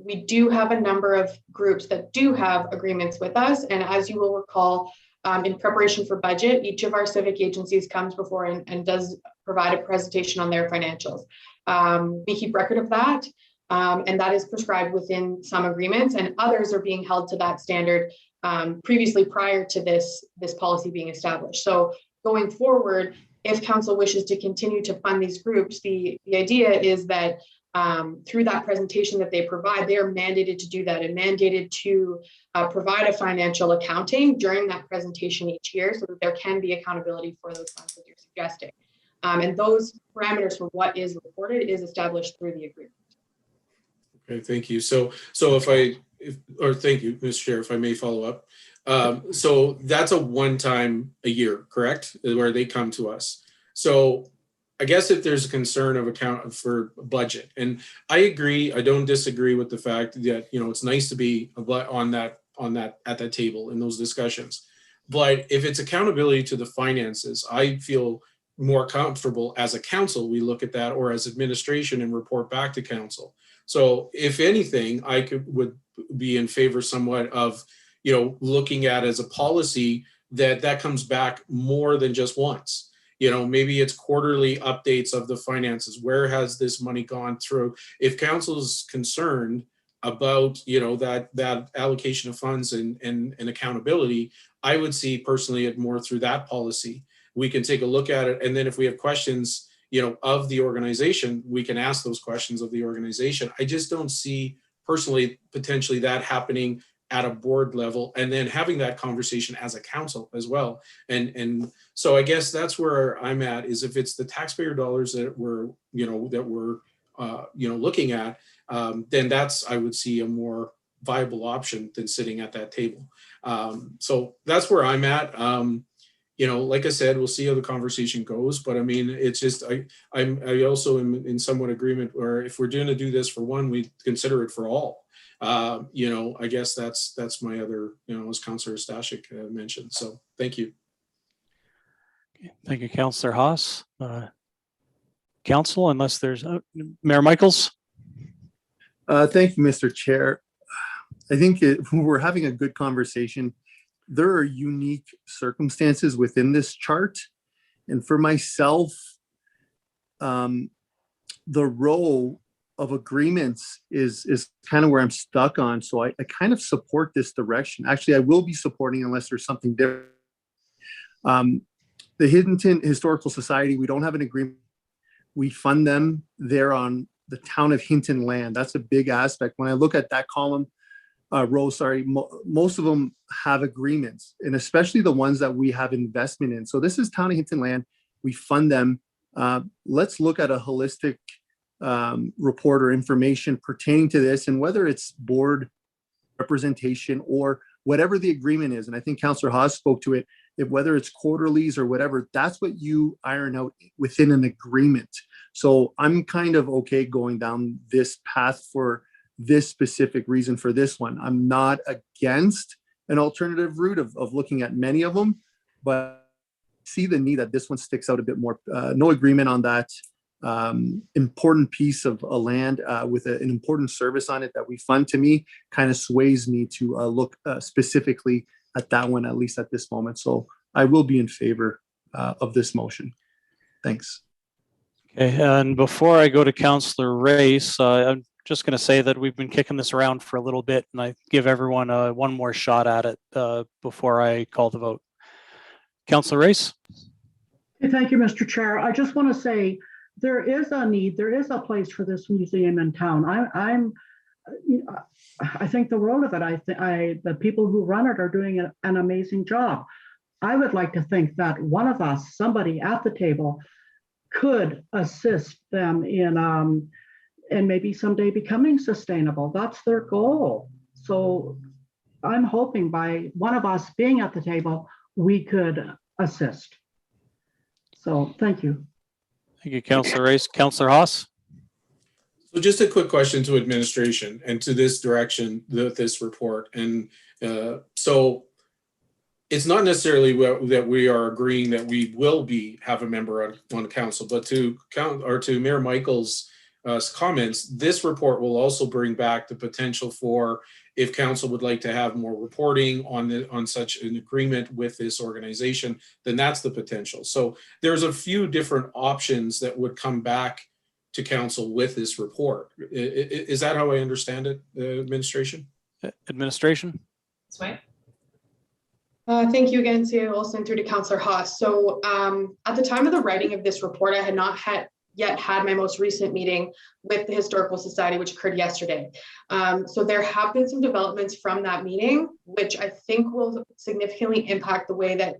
We do have a number of groups that do have agreements with us. And as you will recall, in preparation for budget, each of our civic agencies comes before and does provide a presentation on their financials. We keep record of that, and that is prescribed within some agreements, and others are being held to that standard previously prior to this policy being established. So going forward, if council wishes to continue to fund these groups, the idea is that through that presentation that they provide, they are mandated to do that and mandated to provide a financial accounting during that presentation each year so that there can be accountability for those funds that you're suggesting. And those parameters for what is reported is established through the agreement. Okay, thank you. So thank you, Mr. Chair, if I may follow up. So that's a one-time a year, correct? Where they come to us. So I guess if there's a concern of account for budget, and I agree, I don't disagree with the fact that, you know, it's nice to be on that at that table in those discussions. But if it's accountability to the finances, I feel more comfortable as a council, we look at that, or as administration and report back to council. So if anything, would be in favor somewhat of, you know, looking at as a policy that comes back more than just once. You know, maybe it's quarterly updates of the finances. Where has this money gone through? If council's concerned about, you know, that allocation of funds and accountability, I would see personally it more through that policy. We can take a look at it, and then if we have questions, you know, of the organization, we can ask those questions of the organization. I just don't see personally potentially that happening at a board level, and then having that conversation as a council as well. And so I guess that's where I'm at, is if it's the taxpayer dollars that we're looking at, then that's, I would see a more viable option than sitting at that table. So that's where I'm at. You know, like I said, we'll see how the conversation goes, but I mean, it's just, I also am in somewhat agreement where if we're going to do this for one, we consider it for all. You know, I guess that's my other, you know, as Councillor Stashik mentioned. So thank you. Thank you, Councillor Haas. Council, unless there's Mayor Michaels. Thank you, Mr. Chair. I think we're having a good conversation. There are unique circumstances within this chart. And for myself, the row of agreements is kind of where I'm stuck on. So I kind of support this direction. Actually, I will be supporting unless there's something different. The Hinton Historical Society, we don't have an agreement. We fund them. They're on the town of Hinton land. That's a big aspect. When I look at that column, row, sorry, most of them have agreements, and especially the ones that we have investment in. So this is town of Hinton land. We fund them. Let's look at a holistic report or information pertaining to this, and whether it's board representation or whatever the agreement is. And I think Councillor Haas spoke to it. If whether it's quarterlies or whatever, that's what you iron out within an agreement. So I'm kind of okay going down this path for this specific reason for this one. I'm not against an alternative route of looking at many of them, but see the need that this one sticks out a bit more. No agreement on that important piece of land with an important service on it that we fund, to me kind of sways me to look specifically at that one, at least at this moment. So I will be in favor of this motion. Thanks. Okay, and before I go to Councillor Race, I'm just going to say that we've been kicking this around for a little bit, and I give everyone one more shot at it before I call the vote. Councillor Race. Thank you, Mr. Chair. I just want to say there is a need, there is a place for this museum in town. I think the world of it. The people who run it are doing an amazing job. I would like to think that one of us, somebody at the table, could assist them in and maybe someday becoming sustainable. That's their goal. So I'm hoping by one of us being at the table, we could assist. So thank you. Thank you, Councillor Race. Councillor Haas. So just a quick question to administration and to this direction, this report. And so it's not necessarily that we are agreeing that we will have a member on council, but to Mayor Michael's comments, this report will also bring back the potential for, if council would like to have more reporting on such an agreement with this organization, then that's the potential. So there's a few different options that would come back to council with this report. Is that how I understand it, administration? Administration? That's right. Thank you again to Olson through to Councillor Haas. So at the time of the writing of this report, I had not yet had my most recent meeting with the Historical Society, which occurred yesterday. So there have been some developments from that meeting, which I think will significantly impact the way that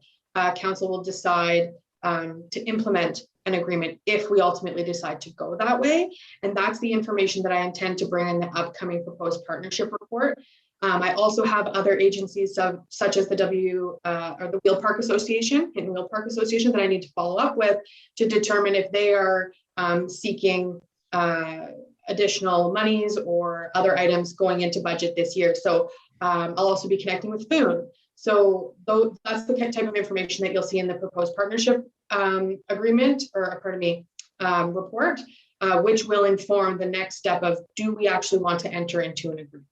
council will decide to implement an agreement if we ultimately decide to go that way. And that's the information that I intend to bring in the upcoming proposed partnership report. I also have other agencies such as the Wheel Park Association, Hinton Wheel Park Association, that I need to follow up with to determine if they are seeking additional monies or other items going into budget this year. So I'll also be connecting with Foon. So that's the type of information that you'll see in the proposed partnership agreement, or pardon me, report, which will inform the next step of, do we actually want to enter into an agreement?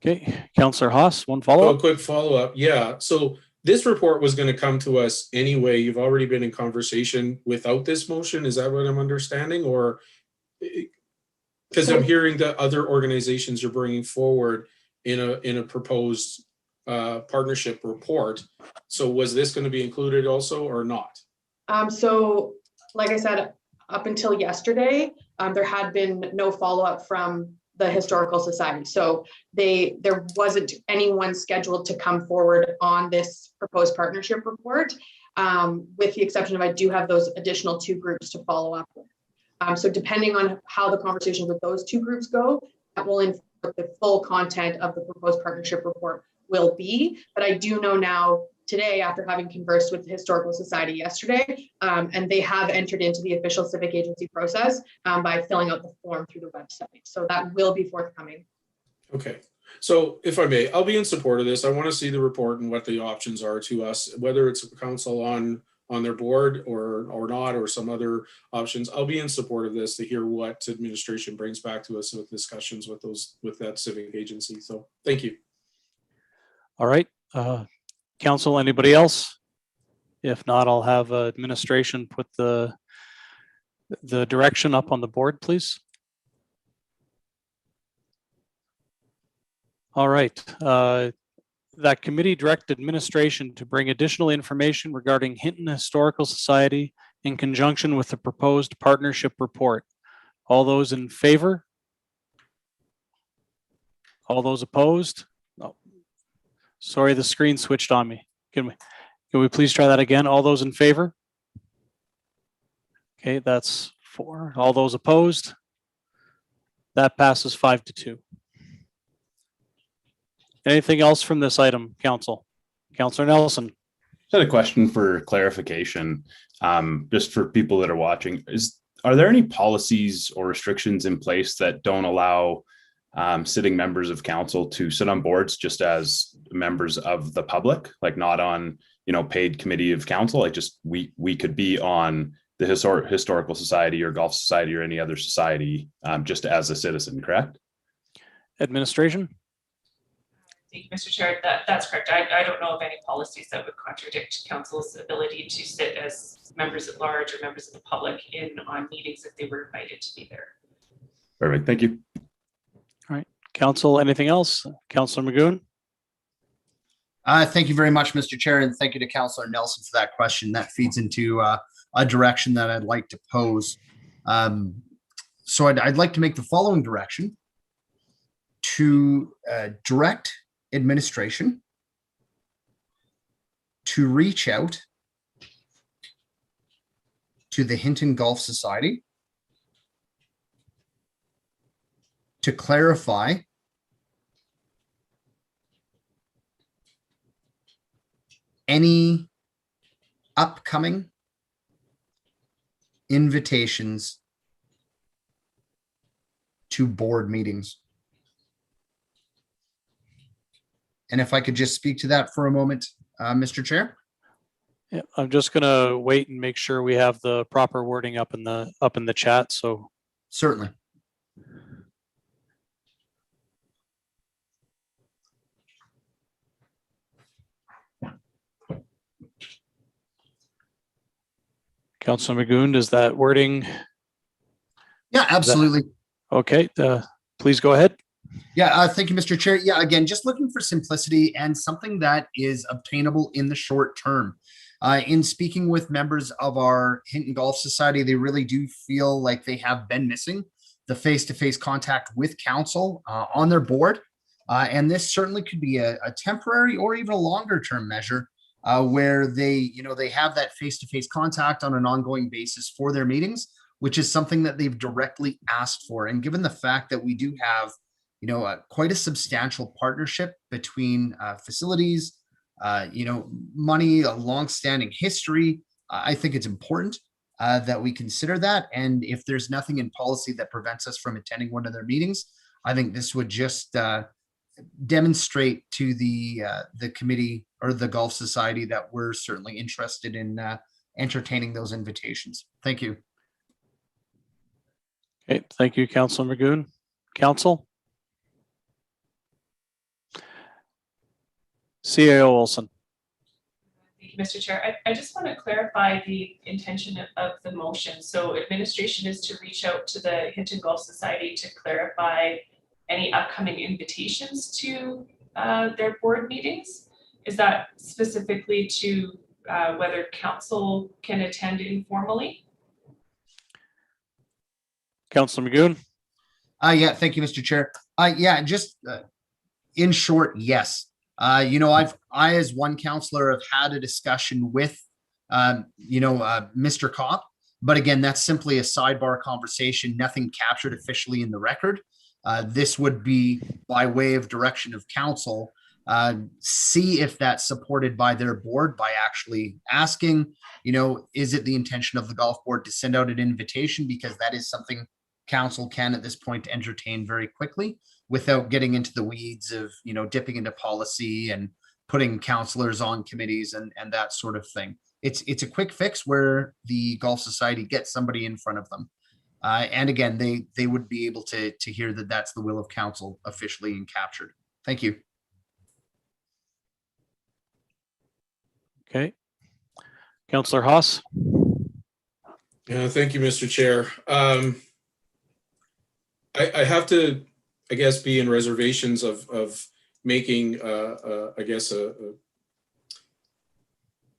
Okay, Councillor Haas, one Oh, follow-up. quick follow-up. Yeah, so this report was going to come to us anyway. You've already been in conversation without this motion. Is that what I'm understanding? Or because I'm hearing that other organizations are bringing forward in a proposed partnership report. So was this going to be included also or not? So like I said, up until yesterday, there had been no follow-up from the Historical Society. So there wasn't anyone scheduled to come forward on this proposed partnership report, with the exception of, I do have those additional two groups to follow up with. So depending on how the conversations with those two groups go, that will inform the full content of the proposed partnership report will be. But I do know now today, after having conversed with the Historical Society yesterday, and they have entered into the official civic agency process by filling out the form through the website. So that will be forthcoming. Okay. So if I may, I'll be in support of this. I want to see the report and what the options are to us, whether it's a council on their board or not, or some other options. I'll be in support of this to hear what administration brings back to us with discussions with that civic agency. So thank you. All right. Council, anybody else? If not, I'll have administration put the direction up on the board, please. All right. That committee directed administration to bring additional information regarding Hinton Historical Society in conjunction with the proposed partnership report. All those in favor? All those opposed? No. Sorry, the screen switched on me. Can we please try that again? All those in favor? Okay, that's 4. All those opposed? That passes 5-2. Anything else from this item, Council? Councillor Nelson. Just had a question for clarification, just for people that are watching. Are there any policies or restrictions in place that don't allow sitting members of council to sit on boards just as members of the public, like not on, paid committee of council? Like just we could be on the Historical Society or Golf Society or any other society just as a citizen, correct? Administration. Thank you, Mr. Chair. That's correct. I don't know of any policies that would contradict council's ability to sit as members at large or members of the public on meetings if they were invited to be there. Perfect. Thank you. All right. Council, anything else? Councillor Magoon. Thank you very much, Mr. Chair, and thank you to Councillor Nelson for that question. That feeds into a direction that I'd like to pose. So I'd like to make the following direction: to direct administration to reach out to the Hinton Golf Society to clarify any upcoming invitations to board meetings. And if I could just speak to that for a moment, Mr. Chair. Yeah, I'm just gonna wait and make sure we have the proper wording up in the chat. So Certainly. Councilor Magoon, does that wording? Yeah, absolutely. Okay, please go ahead. Yeah, thank you, Mr. Chair. Yeah, again, just looking for simplicity and something that is obtainable in the short term. In speaking with members of our Hinton Golf Society, they really do feel like they have been missing the face-to-face contact with council on their board. And this certainly could be a temporary or even a longer-term measure where they have that face-to-face contact on an ongoing basis for their meetings, which is something that they've directly asked for. And given the fact that we do have quite a substantial partnership between facilities, money, a long-standing history. I think it's important that we consider that. And if there's nothing in policy that prevents us from attending one of their meetings, I think this would just demonstrate to the committee or the Golf Society that we're certainly interested in entertaining those invitations. Thank you. Okay, thank you, Councilor Magoon. Council? CAO Olson. Thank you, Mr. Chair. I just want to clarify the intention of the motion. So administration is to reach out to the Hinton Golf Society to clarify any upcoming invitations to their board meetings. Is that specifically to whether council can attend informally? Councilor Magoon? Yeah, thank you, Mr. Chair. Just in short, yes. I as one counselor have had a discussion with, Mr. Kopp, but again, that's simply a sidebar conversation, nothing captured officially in the record. This would be by way of direction of council, see if that's supported by their board by actually asking, is it the intention of the golf board to send out an invitation? Because that is something council can at this point entertain very quickly without getting into the weeds of, dipping into policy and putting counselors on committees and that sort of thing. It's a quick fix where the Golf Society gets somebody in front of them. And again, they would be able to hear that that's the will of council officially and captured. Thank you. Okay. Councilor Haas? Yeah, thank you, Mr. Chair. I have to, I guess, be in reservations of making, I guess, a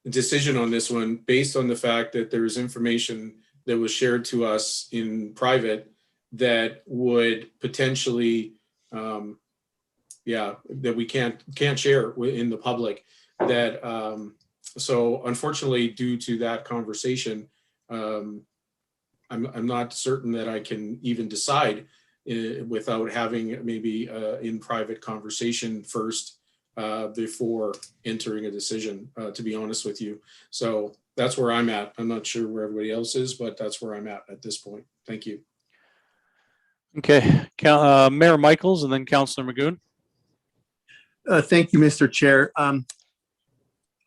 decision on this one based on the fact that there's information that was shared to us in private that would potentially, that we can't share in the public. That so unfortunately, due to that conversation, I'm not certain that I can even decide without having maybe in private conversation first before entering a decision, to be honest with you. So that's where I'm at. I'm not sure where everybody else is, but that's where I'm at this point. Thank you. Okay, Mayor Michaels and then Councilor Magoon. Thank you, Mr. Chair.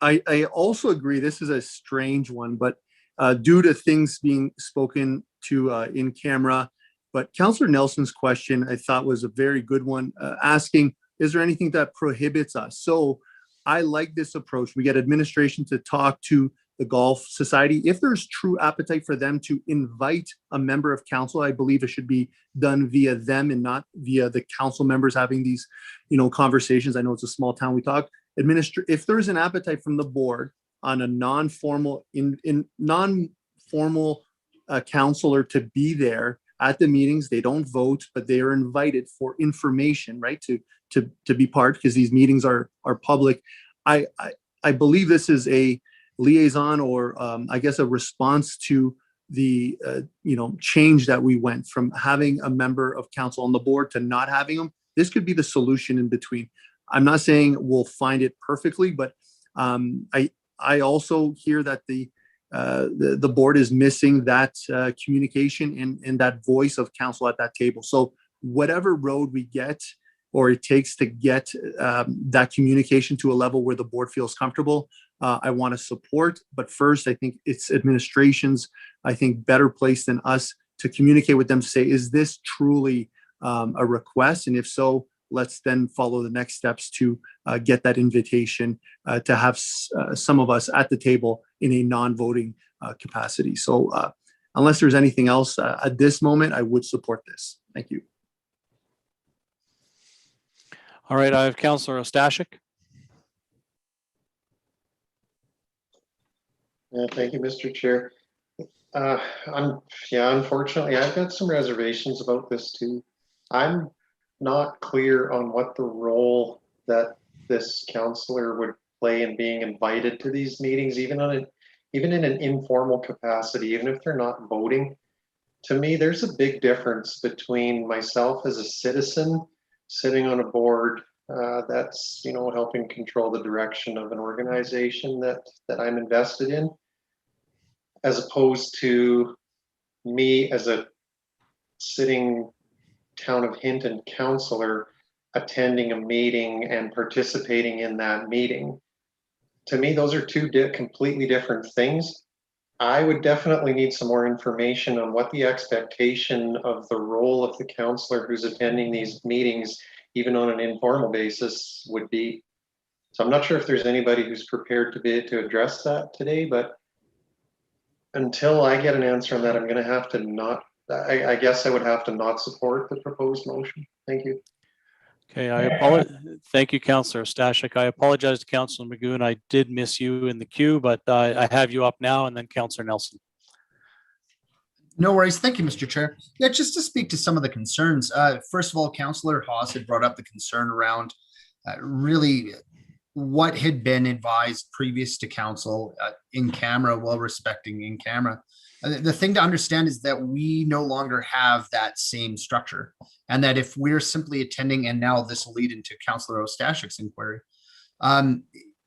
I also agree this is a strange one, but due to things being spoken to in camera, but Councillor Nelson's question I thought was a very good one, asking, is there anything that prohibits us? So I like this approach. We get administration to talk to the Golf Society. If there's true appetite for them to invite a member of council, I believe it should be done via them and not via the council members having these, conversations. I know it's a small town. We talk if there's an appetite from the board on a non-formal non-formal counselor to be there at the meetings, they don't vote, but they are invited for information, right? To be part, because these meetings are public. I believe this is a liaison or I guess a response to the change that we went from having a member of council on the board to not having them. This could be the solution in between. I'm not saying we'll find it perfectly, but I also hear that the board is missing that communication and that voice of council at that table. So whatever road we get or it takes to get that communication to a level where the board feels comfortable, I want to support. But first, I think it's administration's, I think, better place than us to communicate with them to say, is this truly a request? And if so, let's then follow the next steps to get that invitation to have some of us at the table in a non-voting capacity. So unless there's anything else at this moment, I would support this. Thank you. All right, I have Councillor Ostashik. Yeah, thank you, Mr. Chair. Unfortunately, I've got some reservations about this too. I'm not clear on what the role that this councillor would play in being invited to these meetings, even in an informal capacity, even if they're not voting. To me, there's a big difference between myself as a citizen sitting on a board that's, you know, helping control the direction of an organization that I'm invested in, as opposed to me as a sitting Town of Hinton councillor attending a meeting and participating in that meeting. To me, those are two completely different things. I would definitely need some more information on what the expectation of the role of the councillor who's attending these meetings, even on an informal basis, would be. So I'm not sure if there's anybody who's prepared to address that today, but until I get an answer on that, I'm going to have to not, I guess I would have to not support the proposed motion. Thank you. Okay, I apologize. Thank you, Councillor Stashik. I apologize to Councillor Magoon. I did miss you in the queue, but I have you up now, and then Councillor Nelson. No worries. Thank you, Mr. Chair. Yeah, just to speak to some of the concerns. First of all, Councillor Haas had brought up the concern around really what had been advised previous to council in camera, while respecting in camera. The thing to understand is that we no longer have that same structure, and that if we're simply attending, and now this will lead into Councillor Ostashik's inquiry,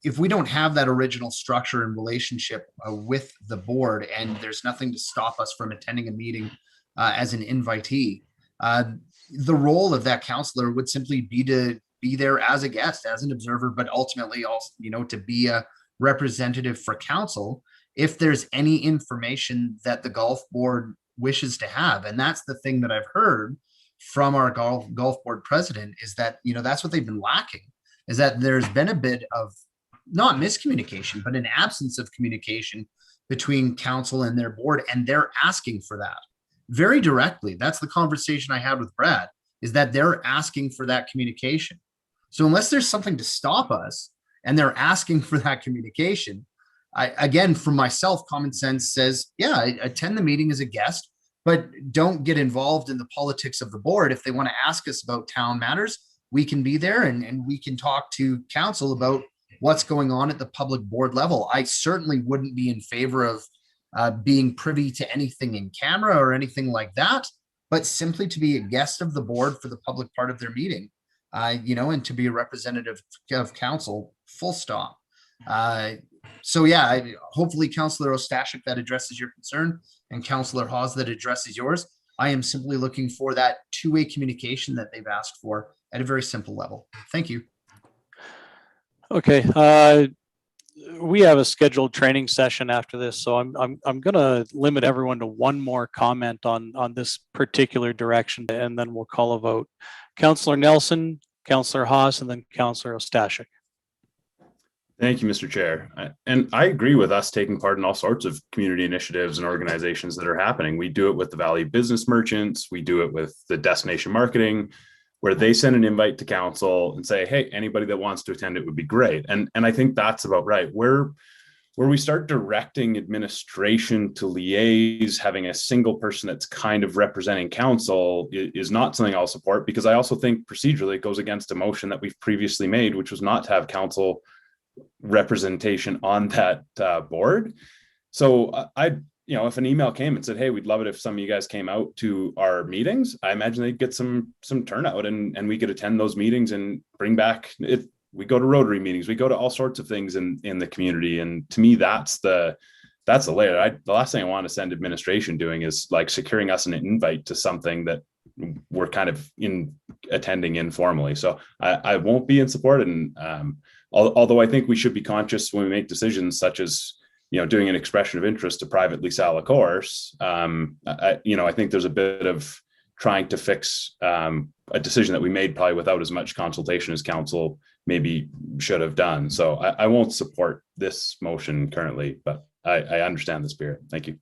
if we don't have that original structure and relationship with the board, and there's nothing to stop us from attending a meeting as an invitee, the role of that councillor would simply be to be there as a guest, as an observer, but ultimately also, you know, to be a representative for council if there's any information that the golf board wishes to have. And that's the thing that I've heard from our golf board president, is that, you know, that's what they've been lacking, is that there's been a bit of not miscommunication, but an absence of communication between council and their board, and they're asking for that very directly. That's the conversation I had with Brad, is that they're asking for that communication. So unless there's something to stop us and they're asking for that communication, again, for myself, common sense says, yeah, attend the meeting as a guest, but don't get involved in the politics of the board. If they want to ask us about town matters, we can be there and we can talk to council about what's going on at the public board level. I certainly wouldn't be in favor of being privy to anything in camera or anything like that, but simply to be a guest of the board for the public part of their meeting, you know, and to be a representative of council, full stop. So yeah, hopefully Councillor Ostashik, that addresses your concern, and Councillor Hawes, that addresses yours. I am simply looking for that two-way communication that they've asked for at a very simple level. Thank you. Okay, we have a scheduled training session after this, so I'm going to limit everyone to one more comment on this particular direction, and then we'll call a vote. Councillor Nelson, Councillor Haas, and then Councillor Ostashik. Thank you, Mr. Chair. And I agree with us taking part in all sorts of community initiatives and organizations that are happening. We do it with the Valley Business Merchants. We do it with the Destination Marketing, where they send an invite to council and say, hey, anybody that wants to attend it would be great. And I think that's about right. Where we start directing administration to liaise, having a single person that's kind of representing council is not something I'll support, because I also think procedurally it goes against a motion that we've previously made, which was not to have council representation on that board. So you know, if an email came and said, hey, we'd love it if some of you guys came out to our meetings, I imagine they'd get some turnout, and we could attend those meetings and bring back it. We go to Rotary meetings, we go to all sorts of things in the community. And to me, that's the layer. The last thing I want to send administration doing is like securing us an invite to something that we're kind of attending informally. So I won't be in support, and although I think we should be conscious when we make decisions such as, doing an expression of interest to privately sell a course. I think there's a bit of trying to fix a decision that we made probably without as much consultation as council maybe should have done. So I won't support this motion currently, but I understand the spirit. Thank you.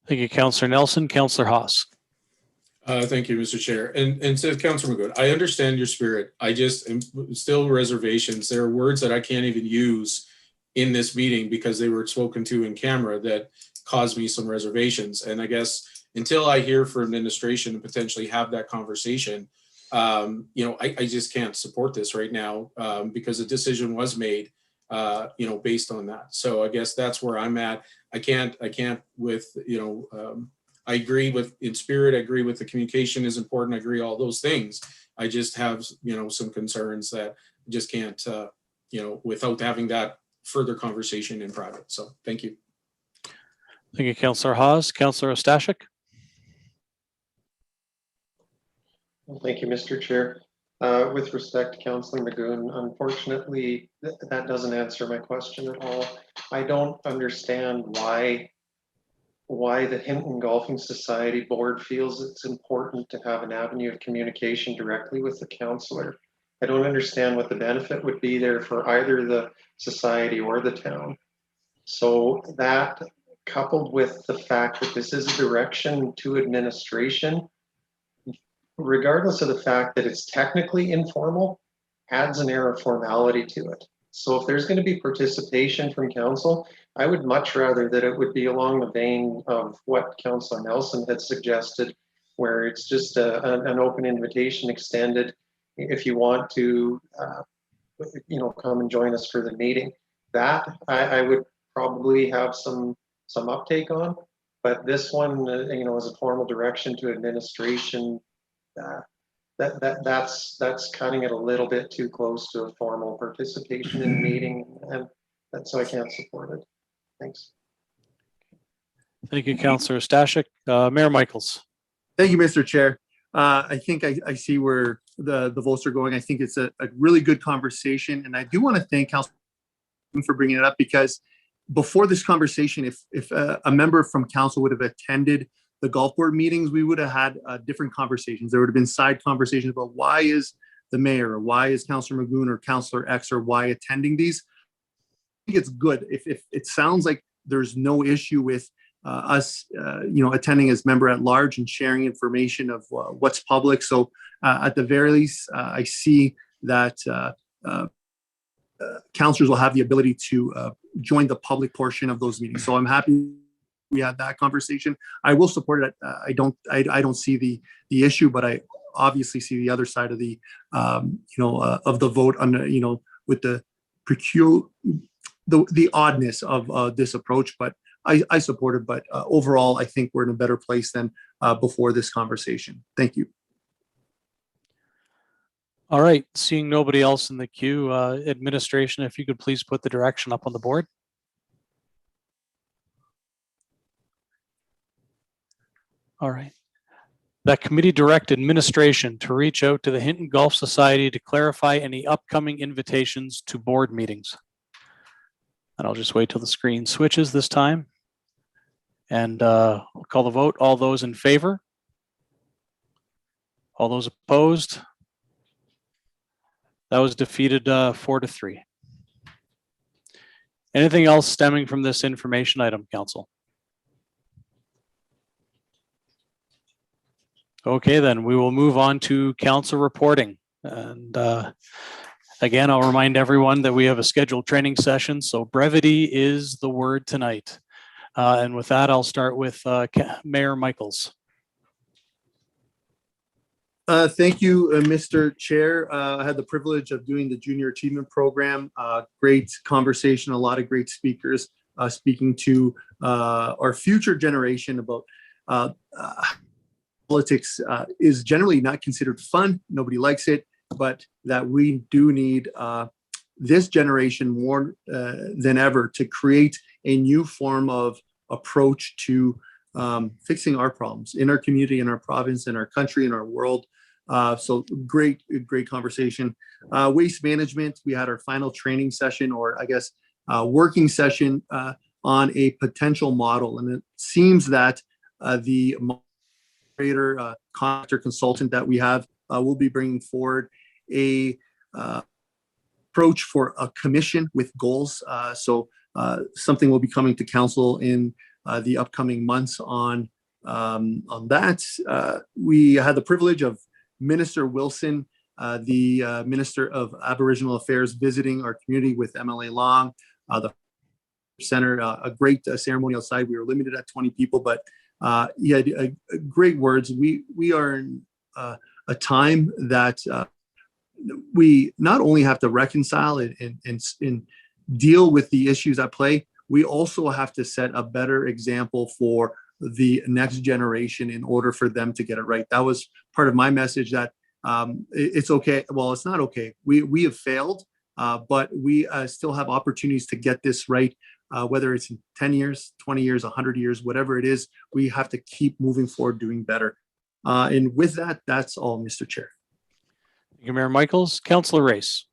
Thank you, Councillor Nelson. Councillor Haas. Thank you, Mr. Chair. And so, Councillor McGoon, I understand your spirit. I just am still reservations. There are words that I can't even use in this meeting because they were spoken to in camera that caused me some reservations. And I guess until I hear from administration and potentially have that conversation, I just can't support this right now because a decision was made, based on that. So I guess that's where I'm at. I can't with, I agree with in spirit. I agree with the communication is important. I agree all those things. I just have, some concerns that I just can't, without having that further conversation in private. So thank you. Thank you, Councillor Haas. Councillor Ostashik. Well, thank you, Mr. Chair. With respect to Councillor McGoon, unfortunately, that doesn't answer my question at all. I don't understand why the Hinton Golfing Society board feels it's important to have an avenue of communication directly with the councillor. I don't understand what the benefit would be there for either the society or the town. So that, coupled with the fact that this is a direction to administration, regardless of the fact that it's technically informal, adds an air of formality to it. So if there's going to be participation from council, I would much rather that it would be along the vein of what Councillor Nelson had suggested, where it's just an open invitation extended if you want to, come and join us for the meeting. That I would probably have some uptake on, but this one, as a formal direction to administration, that's cutting it a little bit too close to a formal participation in the meeting, and so I can't support it. Thanks. Thank you, Councillor Stashik. Mayor Michaels. Thank you, Mr. Chair. I think I see where the votes are going. I think it's a really good conversation, and I do want to thank Council for bringing it up, because before this conversation, if a member from council would have attended the golf board meetings, we would have had different conversations. There would have been side conversations about why is the mayor, or why is Councillor Magoon or Councillor X or Y attending these. I think it's good if it sounds like there's no issue with us, attending as member at large and sharing information of what's public. So at the very least, I see that councillors will have the ability to join the public portion of those meetings. So I'm happy we had that conversation. I will support it. I don't see the issue, but I obviously see the other side of the of the vote on with the oddness of this approach, but I support it. But overall, I think we're in a better place than before this conversation. Thank you. All right, seeing nobody else in the queue, administration, if you could please put the direction up on the board. All right. That committee direct administration to reach out to the Hinton Golf Society to clarify any upcoming invitations to board meetings. And I'll just wait till the screen switches this time. And I'll call the vote. All those in favor? All those opposed? That was defeated 4-3. Anything else stemming from this information item, Council? Okay, then we will move on to council reporting. And again, I'll remind everyone that we have a scheduled training session, so brevity is the word tonight. And with that, I'll start with Mayor Michaels. Thank you, Mr. Chair. I had the privilege of doing the Junior Achievement Program. Great conversation, a lot of great speakers speaking to our future generation about politics is generally not considered fun. Nobody likes it, but that we do need this generation more than ever to create a new form of approach to fixing our problems in our community, in our province, in our country, in our world. So great conversation. Waste management, we had our final training session, or I guess working session on a potential model. And it seems that the moderator, contractor consultant that we have will be bringing forward a approach for a commission with goals. So something will be coming to council in the upcoming months on that. We had the privilege of Minister Wilson, the Minister of Aboriginal Affairs, visiting our community with MLA Long, the center, a great ceremony outside. We were limited at 20 people, but he had great words. We are in a time that we not only have to reconcile and deal with the issues at play, we also have to set a better example for the next generation in order for them to get it right. That was part of my message, that it's okay. Well, it's not okay. We have failed, but we still have opportunities to get this right. Whether it's in 10 years, 20 years, 100 years, whatever it is, we have to keep moving forward, doing better. And with that, that's all, Mr. Chair. Thank you, Mayor Michaels. Councillor Race.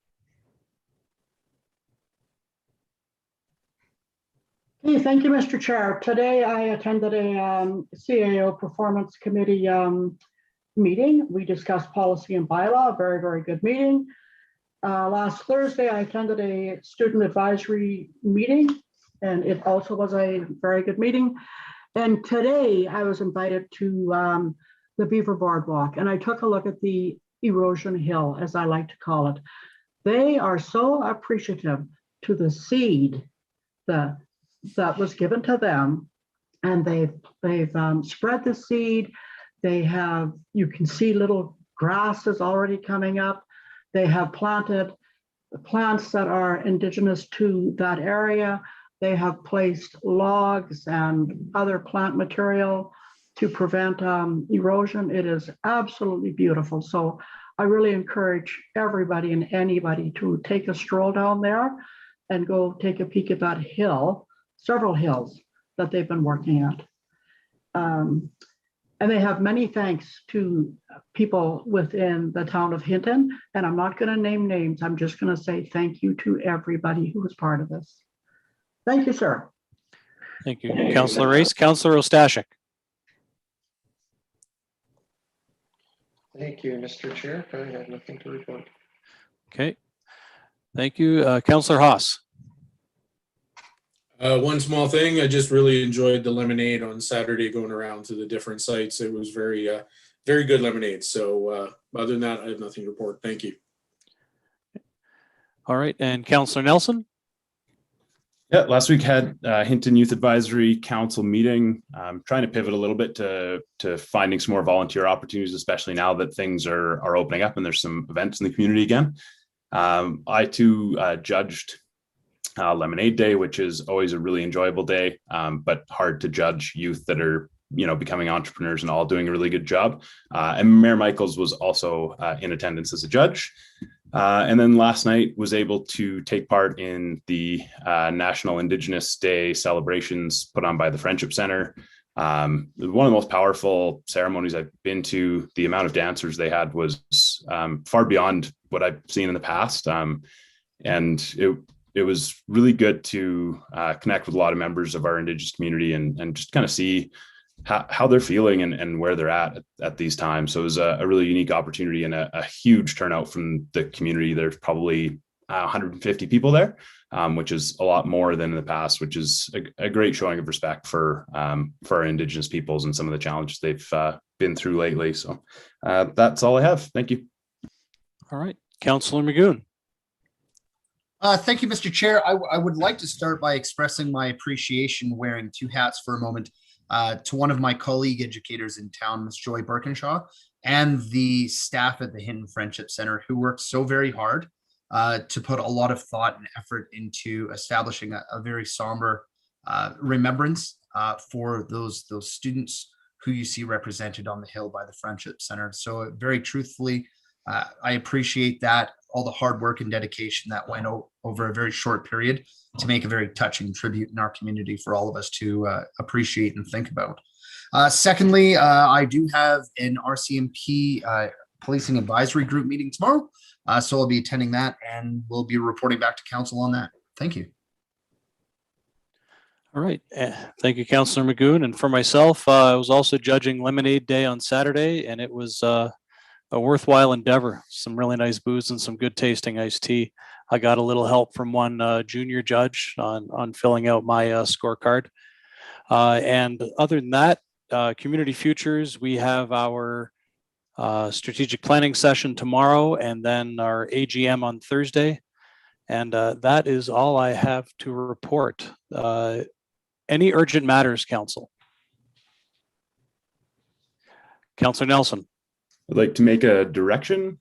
Hey, thank you, Mr. Chair. Today I attended a CAO Performance Committee meeting. We discussed policy and bylaw, very, very good meeting. Last Thursday, I attended a student advisory meeting, and it also was a very good meeting. And today I was invited to the Beaver Boardwalk, and I took a look at the erosion hill, as I like to call it. They are so appreciative to the seed that was given to them, and they've spread the seed. They have, you can see little grasses already coming up. They have planted plants that are indigenous to that area. They have placed logs and other plant material to prevent erosion. It is absolutely beautiful. So I really encourage everybody and anybody to take a stroll down there and go take a peek at that hill, several hills that they've been working at. And they have many thanks to people within the town of Hinton. And I'm not going to name names. I'm just going to say thank you to everybody who was part of this. Thank you, sir. Thank you, Councillor Race. Councillor Ostashik. Thank you, Mr. Chair. I have nothing to report. Okay. Thank you. Councillor Haas. One small thing, I just really enjoyed the lemonade on Saturday going around to the different sites. It was very good lemonade. So other than that, I have nothing to report. Thank you. All right. And Councillor Nelson. Yeah, last week had Hinton Youth Advisory Council meeting. I'm trying to pivot a little bit to finding some more volunteer opportunities, especially now that things are opening up and there's some events in the community again. I too judged Lemonade Day, which is always a really enjoyable day, but hard to judge youth that are becoming entrepreneurs and all doing a really good job. And Mayor Michaels was also in attendance as a judge. And then last night was able to take part in the National Indigenous Day celebrations put on by the Friendship Center. One of the most powerful ceremonies I've been to. The amount of dancers they had was far beyond what I've seen in the past. And it was really good to connect with a lot of members of our Indigenous community and just kind of see how they're feeling and where they're at these times. So it was a really unique opportunity and a huge turnout from the community. There's probably 150 people there, which is a lot more than in the past, which is a great showing of respect for our Indigenous peoples and some of the challenges they've been through lately. So that's all I have. Thank you. All right. Councillor Magoon. Thank you, Mr. Chair. I would like to start by expressing my appreciation, wearing two hats for a moment, to one of my colleague educators in town, Ms. Joy Birkinshaw, and the staff at the Hinton Friendship Center, who worked so very hard to put a lot of thought and effort into establishing a very somber remembrance for those students who you see represented on the hill by the Friendship Center. So very truthfully, I appreciate that, all the hard work and dedication that went over a very short period to make a very touching tribute in our community for all of us to appreciate and think about. Secondly, I do have an RCMP Policing Advisory Group meeting tomorrow. So I'll be attending that and we'll be reporting back to council on that. Thank you. All right. Thank you, Councillor Magoon. And for myself, I was also judging Lemonade Day on Saturday, and it was a worthwhile endeavor. Some really nice booze and some good tasting iced tea. I got a little help from one junior judge on filling out my scorecard. And other than that, Community Futures, we have our strategic planning session tomorrow and then our AGM on Thursday. And that is all I have to report. Any urgent matters, Council? Councillor Nelson. I'd like to make a direction.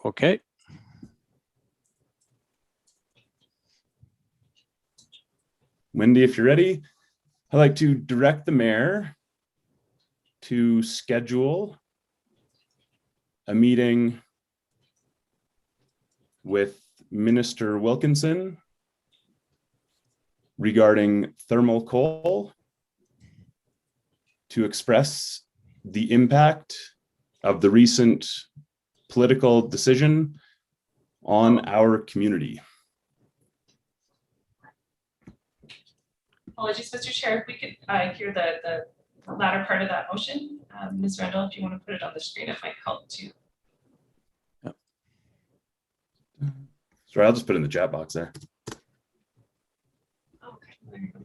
Okay. Wendy, if you're ready, I'd like to direct the mayor to schedule a meeting with Minister Wilkinson regarding thermal coal to express the impact of the recent political decision on our community. Apologies, Mr. Chair, if we could hear the latter part of that motion. Ms. Randall, if you want to put it on the screen, it might help too. Yep. Sorry, I'll just put it in the chat box there. Okay, there you go.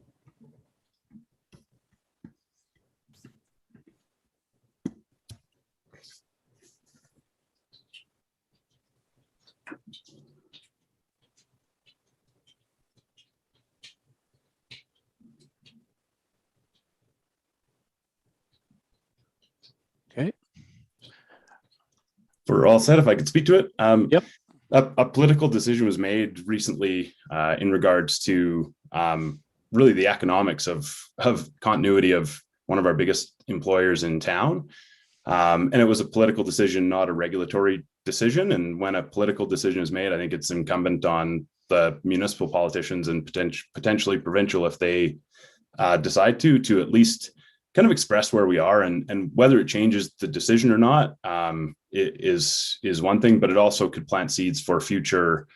Okay. We're all set if I could speak to it. Yep. A political decision was made recently in regards to really the economics of continuity of one of our biggest employers in town. And it was a political decision, not a regulatory decision. And when a political decision is made, I think it's incumbent on the municipal politicians and potentially provincial, if they decide to at least kind of express where we are, and whether it changes the decision or not it is one thing, but it also could plant seeds for future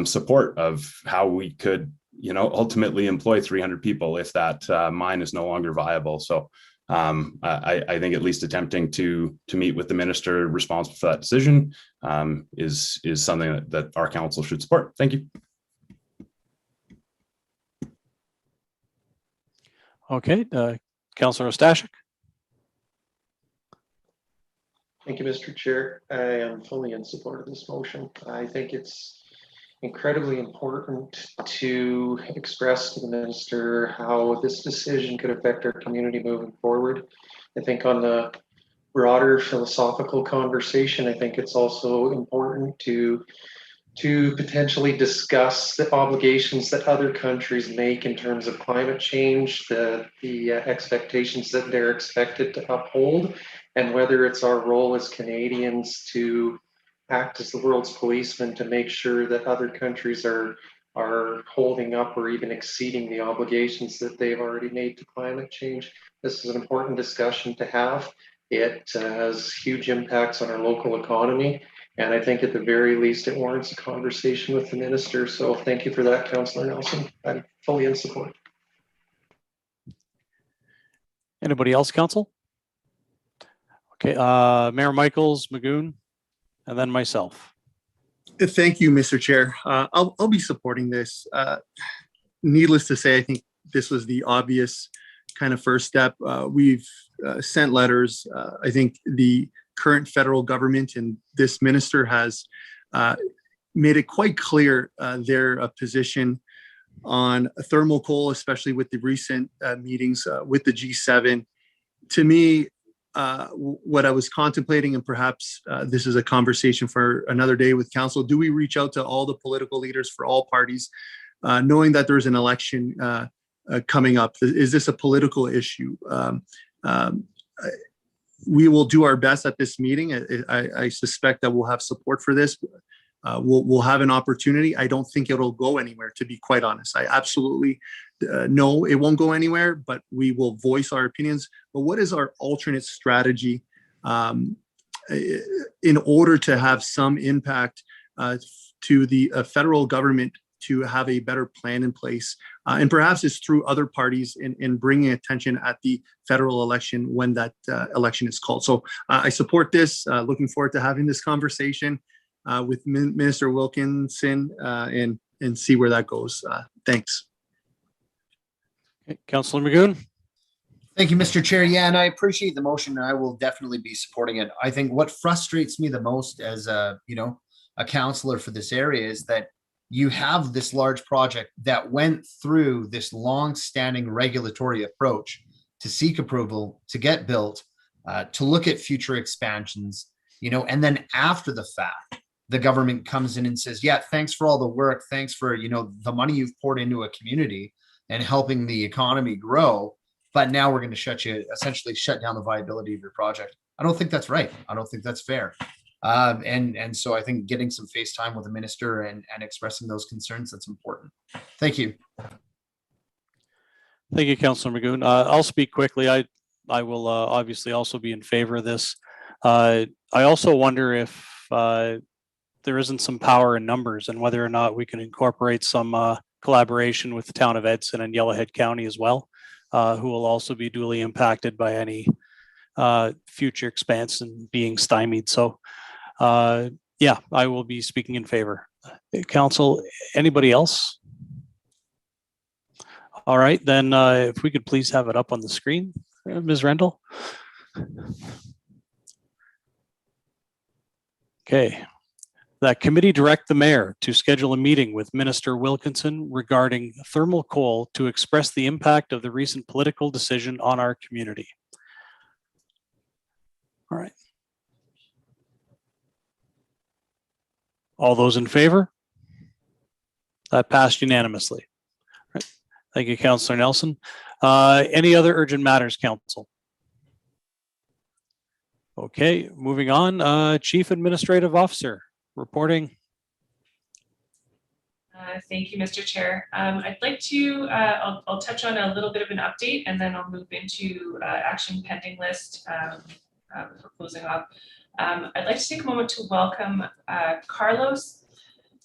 support of how we could, ultimately employ 300 people if that mine is no longer viable. So I think at least attempting to meet with the minister responsible for that decision is something that our council should support. Thank you. Okay, Councillor Ostashik. Thank you, Mr. Chair. I am fully in support of this motion. I think it's incredibly important to express to the minister how this decision could affect our community moving forward. I think on the broader philosophical conversation, I think it's also important to potentially discuss the obligations that other countries make in terms of climate change, the expectations that they're expected to uphold, and whether it's our role as Canadians to act as the world's policeman to make sure that other countries are holding up or even exceeding the obligations that they've already made to climate change. This is an important discussion to have. It has huge impacts on our local economy. And I think at the very least, it warrants a conversation with the minister. So thank you for that, Councillor Nelson. I'm fully in support. Anybody else, Council? Okay, Mayor Michaels, Magoon, and then myself. Thank you, Mr. Chair. I'll be supporting this. Needless to say, I think this was the obvious kind of first step. We've sent letters. I think the current federal government and this minister has made it quite clear their position on thermal coal, especially with the recent meetings with the G7. To me, what I was contemplating, and perhaps this is a conversation for another day with council, do we reach out to all the political leaders for all parties, knowing that there's an election coming up? Is this a political issue? We will do our best at this meeting. I suspect that we'll have support for this. We'll have an opportunity. I don't think it'll go anywhere, to be quite honest. I absolutely know it won't go anywhere, but we will voice our opinions. But what is our alternate strategy in order to have some impact to the federal government to have a better plan in place. And perhaps it's through other parties in bringing attention at the federal election when that election is called. So I support this, looking forward to having this conversation with Minister Wilkinson and see where that goes. Thanks. Okay, Councillor Magoon. Thank you, Mr. Chair. Yeah, and I appreciate the motion. I will definitely be supporting it. I think what frustrates me the most as a councillor for this area is that you have this large project that went through this long-standing regulatory approach to seek approval, to get built, to look at future expansions, and then after the fact, the government comes in and says, yeah, thanks for all the work. Thanks for, the money you've poured into a community and helping the economy grow. But now we're going to essentially shut down the viability of your project. I don't think that's right. I don't think that's fair. And so I think getting some face time with the minister and expressing those concerns, that's important. Thank you. Thank you, Councillor Magoon. I'll speak quickly. I will obviously also be in favor of this. I also wonder if there isn't some power in numbers and whether or not we can incorporate some collaboration with the town of Edson and Yellowhead County as well, who will also be duly impacted by any future expansion being stymied. So yeah, I will be speaking in favor. Council, anybody else? All right, then if we could please have it up on the screen, Ms. Rendell. Okay. That committee direct the mayor to schedule a meeting with Minister Wilkinson regarding thermal coal to express the impact of the recent political decision on our community. All right. All those in favor? That passed unanimously. Right. Thank you, Councillor Nelson. Any other urgent matters, Council? Okay, moving on. Chief Administrative Officer reporting. Thank you, Mr. Chair. I'd like to, I'll touch on a little bit of an update and then I'll move into action pending list for closing off. I'd like to take a moment to welcome Carlos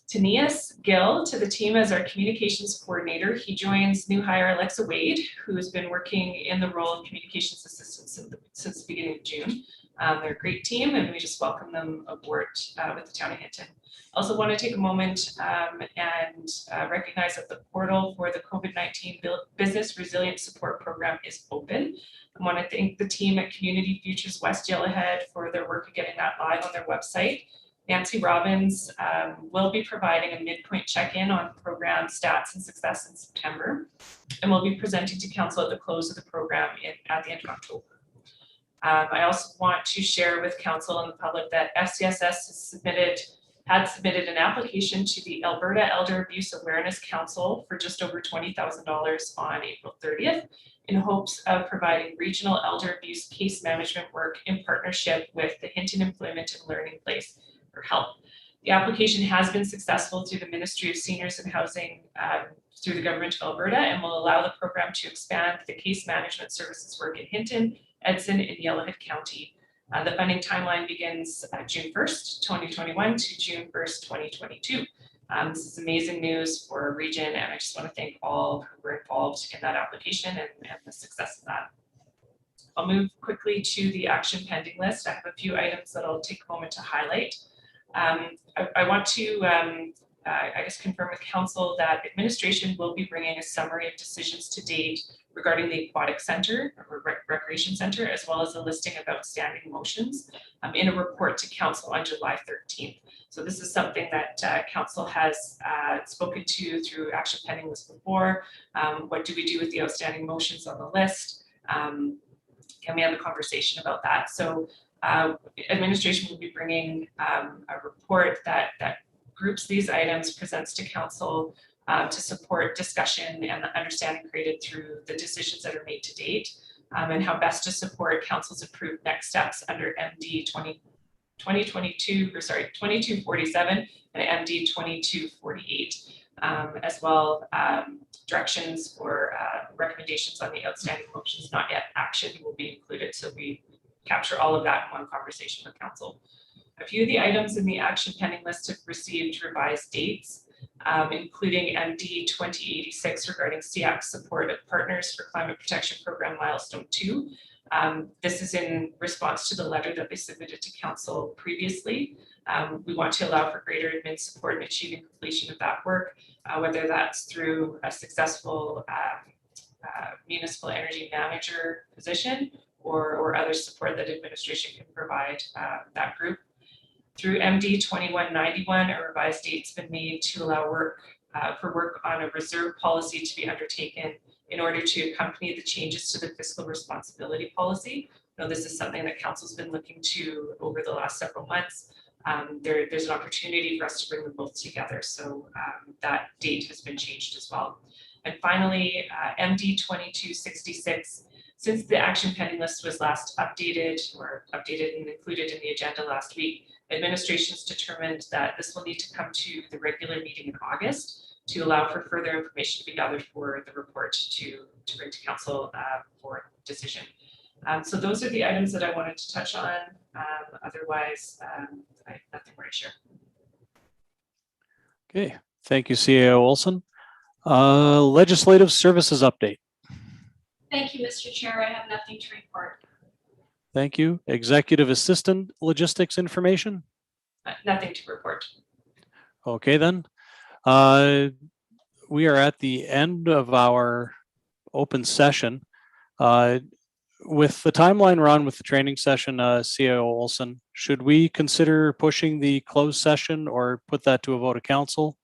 Tanias Gill to the team as our communications coordinator. He joins new hire Alexa Wade, who has been working in the role of communications assistant since the beginning of June. They're a great team and we just welcome them aboard with the town of Hinton. Also want to take a moment and recognize that the portal for the COVID-19 Business Resilience Support Program is open. I want to thank the team at Community Futures West Yellowhead for their work of getting that live on their website. Nancy Robbins will be providing a midpoint check-in on program stats and success in September, and will be presenting to council at the close of the program at the end of October. I also want to share with council and the public that FCSS had submitted an application to the Alberta Elder Abuse Awareness Council for just over $20,000 on April 30th in hopes of providing regional elder abuse case management work in partnership with the Hinton Employment and Learning Place for HELP. The application has been successful through the Ministry of Seniors and Housing through the Government of Alberta and will allow the program to expand the case management services work in Hinton, Edson, and Yellowhead County. The funding timeline begins June 1st, 2021 to June 1st, 2022. This is amazing news for our region, and I just want to thank all who were involved in that application and the success of that. I'll move quickly to the action pending list. I have a few items that I'll take a moment to highlight. I want to I guess confirm with council that administration will be bringing a summary of decisions to date regarding the aquatic center or recreation center, as well as a listing of outstanding motions in a report to council on July 13th. So this is something that council has spoken to through action pending list before. What do we do with the outstanding motions on the list? Can we have a conversation about that? So administration will be bringing a report that groups these items, presents to council to support discussion and the understanding created through the decisions that are made to date, and how best to support council's approved next steps under MD 2247 and MD 2248, as well directions or recommendations on the outstanding motions not yet action will be included. So we capture all of that in one conversation with council. A few of the items in the action pending list have received revised dates, including MD 2086 regarding SEAC support of Partners for Climate Protection Program Milestone 2. This is in response to the letter that they submitted to council previously. We want to allow for greater admin support in achieving completion of that work, whether that's through a successful municipal energy manager position or other support that administration can provide that group. Through MD 2191, a revised date's been made to allow work on a reserve policy to be undertaken in order to accompany the changes to the fiscal responsibility policy. Now, this is something that council's been looking to over the last several months. There's an opportunity for us to bring them both together. So that date has been changed as well. And finally, MD 2266, since the action pending list was last updated and included in the agenda last week, administration's determined that this will need to come to the regular meeting in August to allow for further information to be gathered for the report to bring to council for decision. So those are the items that I wanted to touch on. Otherwise, I have nothing more to share. Okay, thank you, CAO Olson. Legislative services update. Thank you, Mr. Chair. I have nothing to report. Thank you. Executive assistant logistics information. Nothing to report. Okay, then. We are at the end of our open session. With the timeline we're on with the training session, CAO Olson, should we consider pushing the closed session or put that to a vote of council?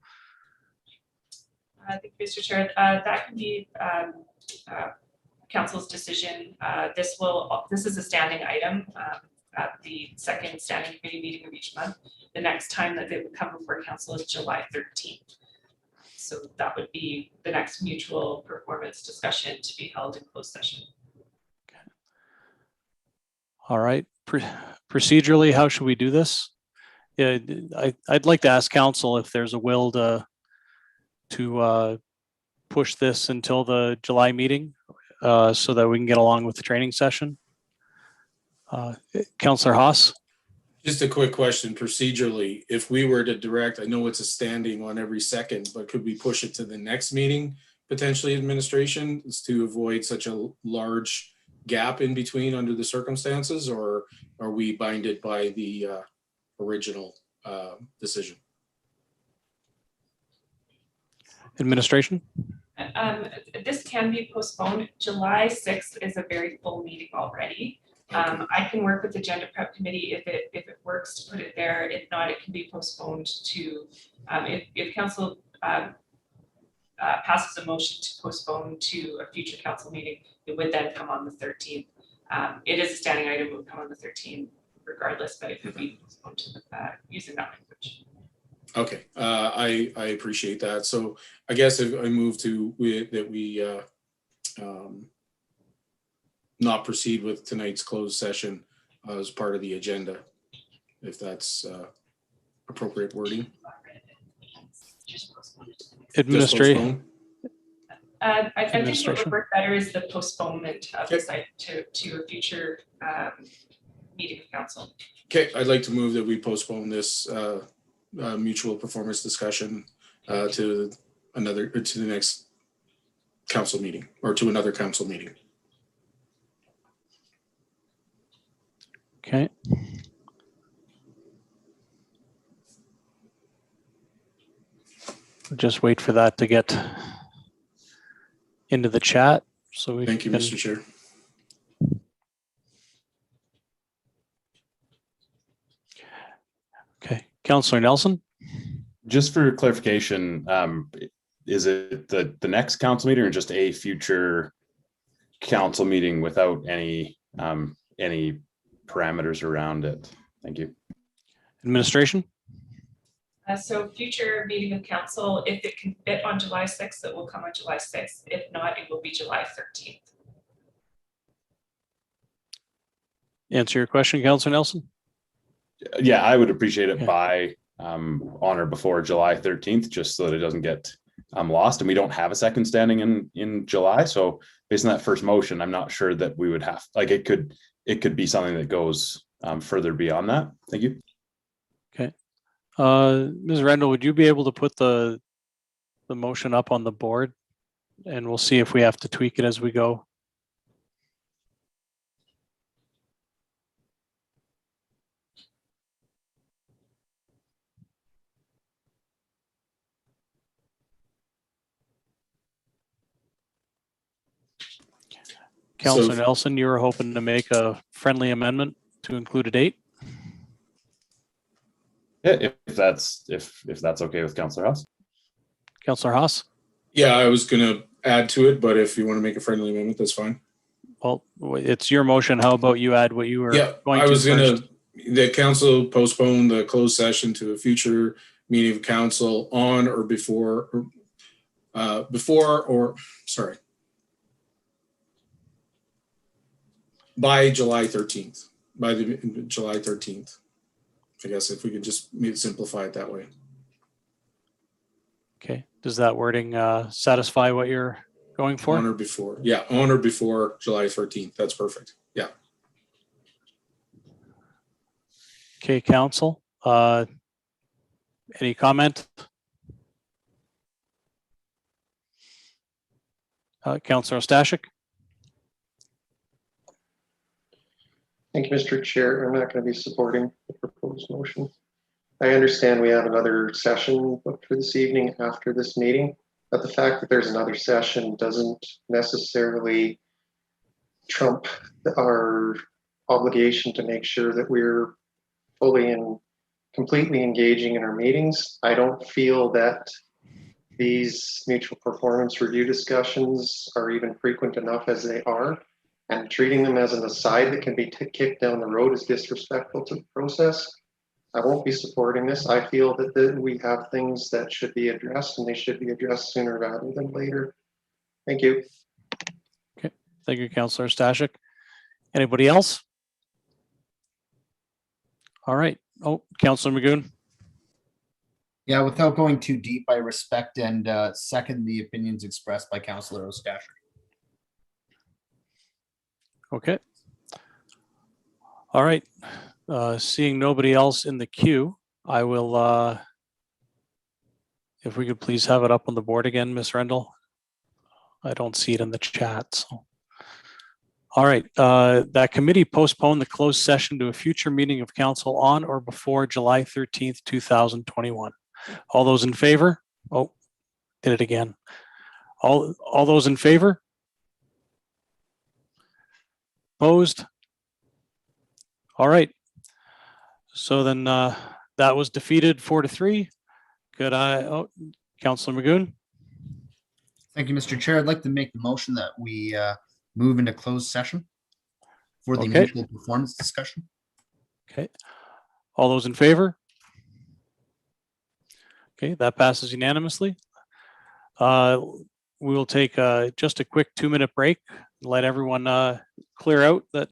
I think, Mr. Chair, that can be council's decision. This is a standing item at the second standing committee meeting of each month. The next time that they would come before council is July 13th. So that would be the next mutual performance discussion to be held in closed session. Okay. All right. Procedurally, how should we do this? Yeah, I'd like to ask council if there's a will to push this until the July meeting so that we can get along with the training session. Councillor Haas. Just a quick question procedurally, if we were to direct, I know it's a standing on every second, but could we push it to the next meeting, potentially administration, is to avoid such a large gap in between under the circumstances, or are we binded by the original decision? Administration? This can be postponed. July 6th is a very full meeting already. I can work with the agenda prep committee if it works to put it there. If not, it can be postponed to, if council passes a motion to postpone to a future council meeting, it would then come on the 13th. It is a standing item, it would come on the 13th regardless, but it could be postponed to using that language. Okay, I appreciate that. So I guess if I move to that we not proceed with tonight's closed session as part of the agenda, if that's appropriate wording. Administration. I think what would work better is the postponement of this item to a future meeting of council. Okay, I'd like to move that we postpone this mutual performance discussion to the next council meeting, or to another council meeting. Okay. Just wait for that to get into the chat. So we Thank you, Mr. Chair. Okay, Councillor Nelson. Just for clarification, is it the next council meeting or just a future council meeting without any parameters around it? Thank you. Administration. So future meeting of council, if it can fit on July 6th, it will come on July 6th. If not, it will be July 13th. Answer your question, Councillor Nelson. Yeah, I would appreciate it Okay. by on or before July 13th, just so that it doesn't get lost, and we don't have a second standing in July. So based on that first motion, I'm not sure that we would have, like, it could be something that goes further beyond that. Thank you. Okay. Ms. Rendell, would you be able to put the motion up on the board? And we'll see if we have to tweak it as we go. Councillor Nelson, you were hoping to make a friendly amendment to include a date? Yeah, if that's okay with Councillor Haas. Councillor Haas? Yeah, I was going to add to it, but if you want to make a friendly amendment, that's fine. Well, it's your motion. How about you add what you were going to? I was going to, the council postpone the closed session to a future meeting of council on or before by July 13th, by the July 13th. I guess if we could just simplify it that way. Okay. Does that wording satisfy what you're going for? On or before. Yeah, on or before July 13th. That's perfect. Yeah. Okay, council. Any comment? Councillor Stashik? Thank you, Mr. Chair. I'm not going to be supporting the proposed motion. I understand we have another session booked for this evening after this meeting, but the fact that there's another session doesn't necessarily trump our obligation to make sure that we're fully and completely engaging in our meetings. I don't feel that these mutual performance review discussions are even frequent enough as they are, and treating them as an aside that can be kicked down the road is disrespectful to the process. I won't be supporting this. I feel that we have things that should be addressed, and they should be addressed sooner rather than later. Thank you. Okay, thank you, Councillor Stashik. Anybody else? All right. Oh, Councillor Magoon. Yeah, without going too deep, I respect and second the opinions expressed by Councillor Stashik. Okay. All right. Seeing nobody else in the queue, I will, if we could please have it up on the board again, Ms. Rendell. I don't see it in the chat. So. All right. That committee postponed the closed session to a future meeting of council on or before July 13th, 2021. All those in favor? Oh, did it again. All those in favor? Opposed? All right. So then that was defeated 4-3. Could I, Councillor Magoon? Thank you, Mr. Chair. I'd like to make the motion that we move into closed session for the mutual performance discussion. Okay. All those in favor? Okay, that passes unanimously. We will take just a quick 2-minute break, let everyone clear out that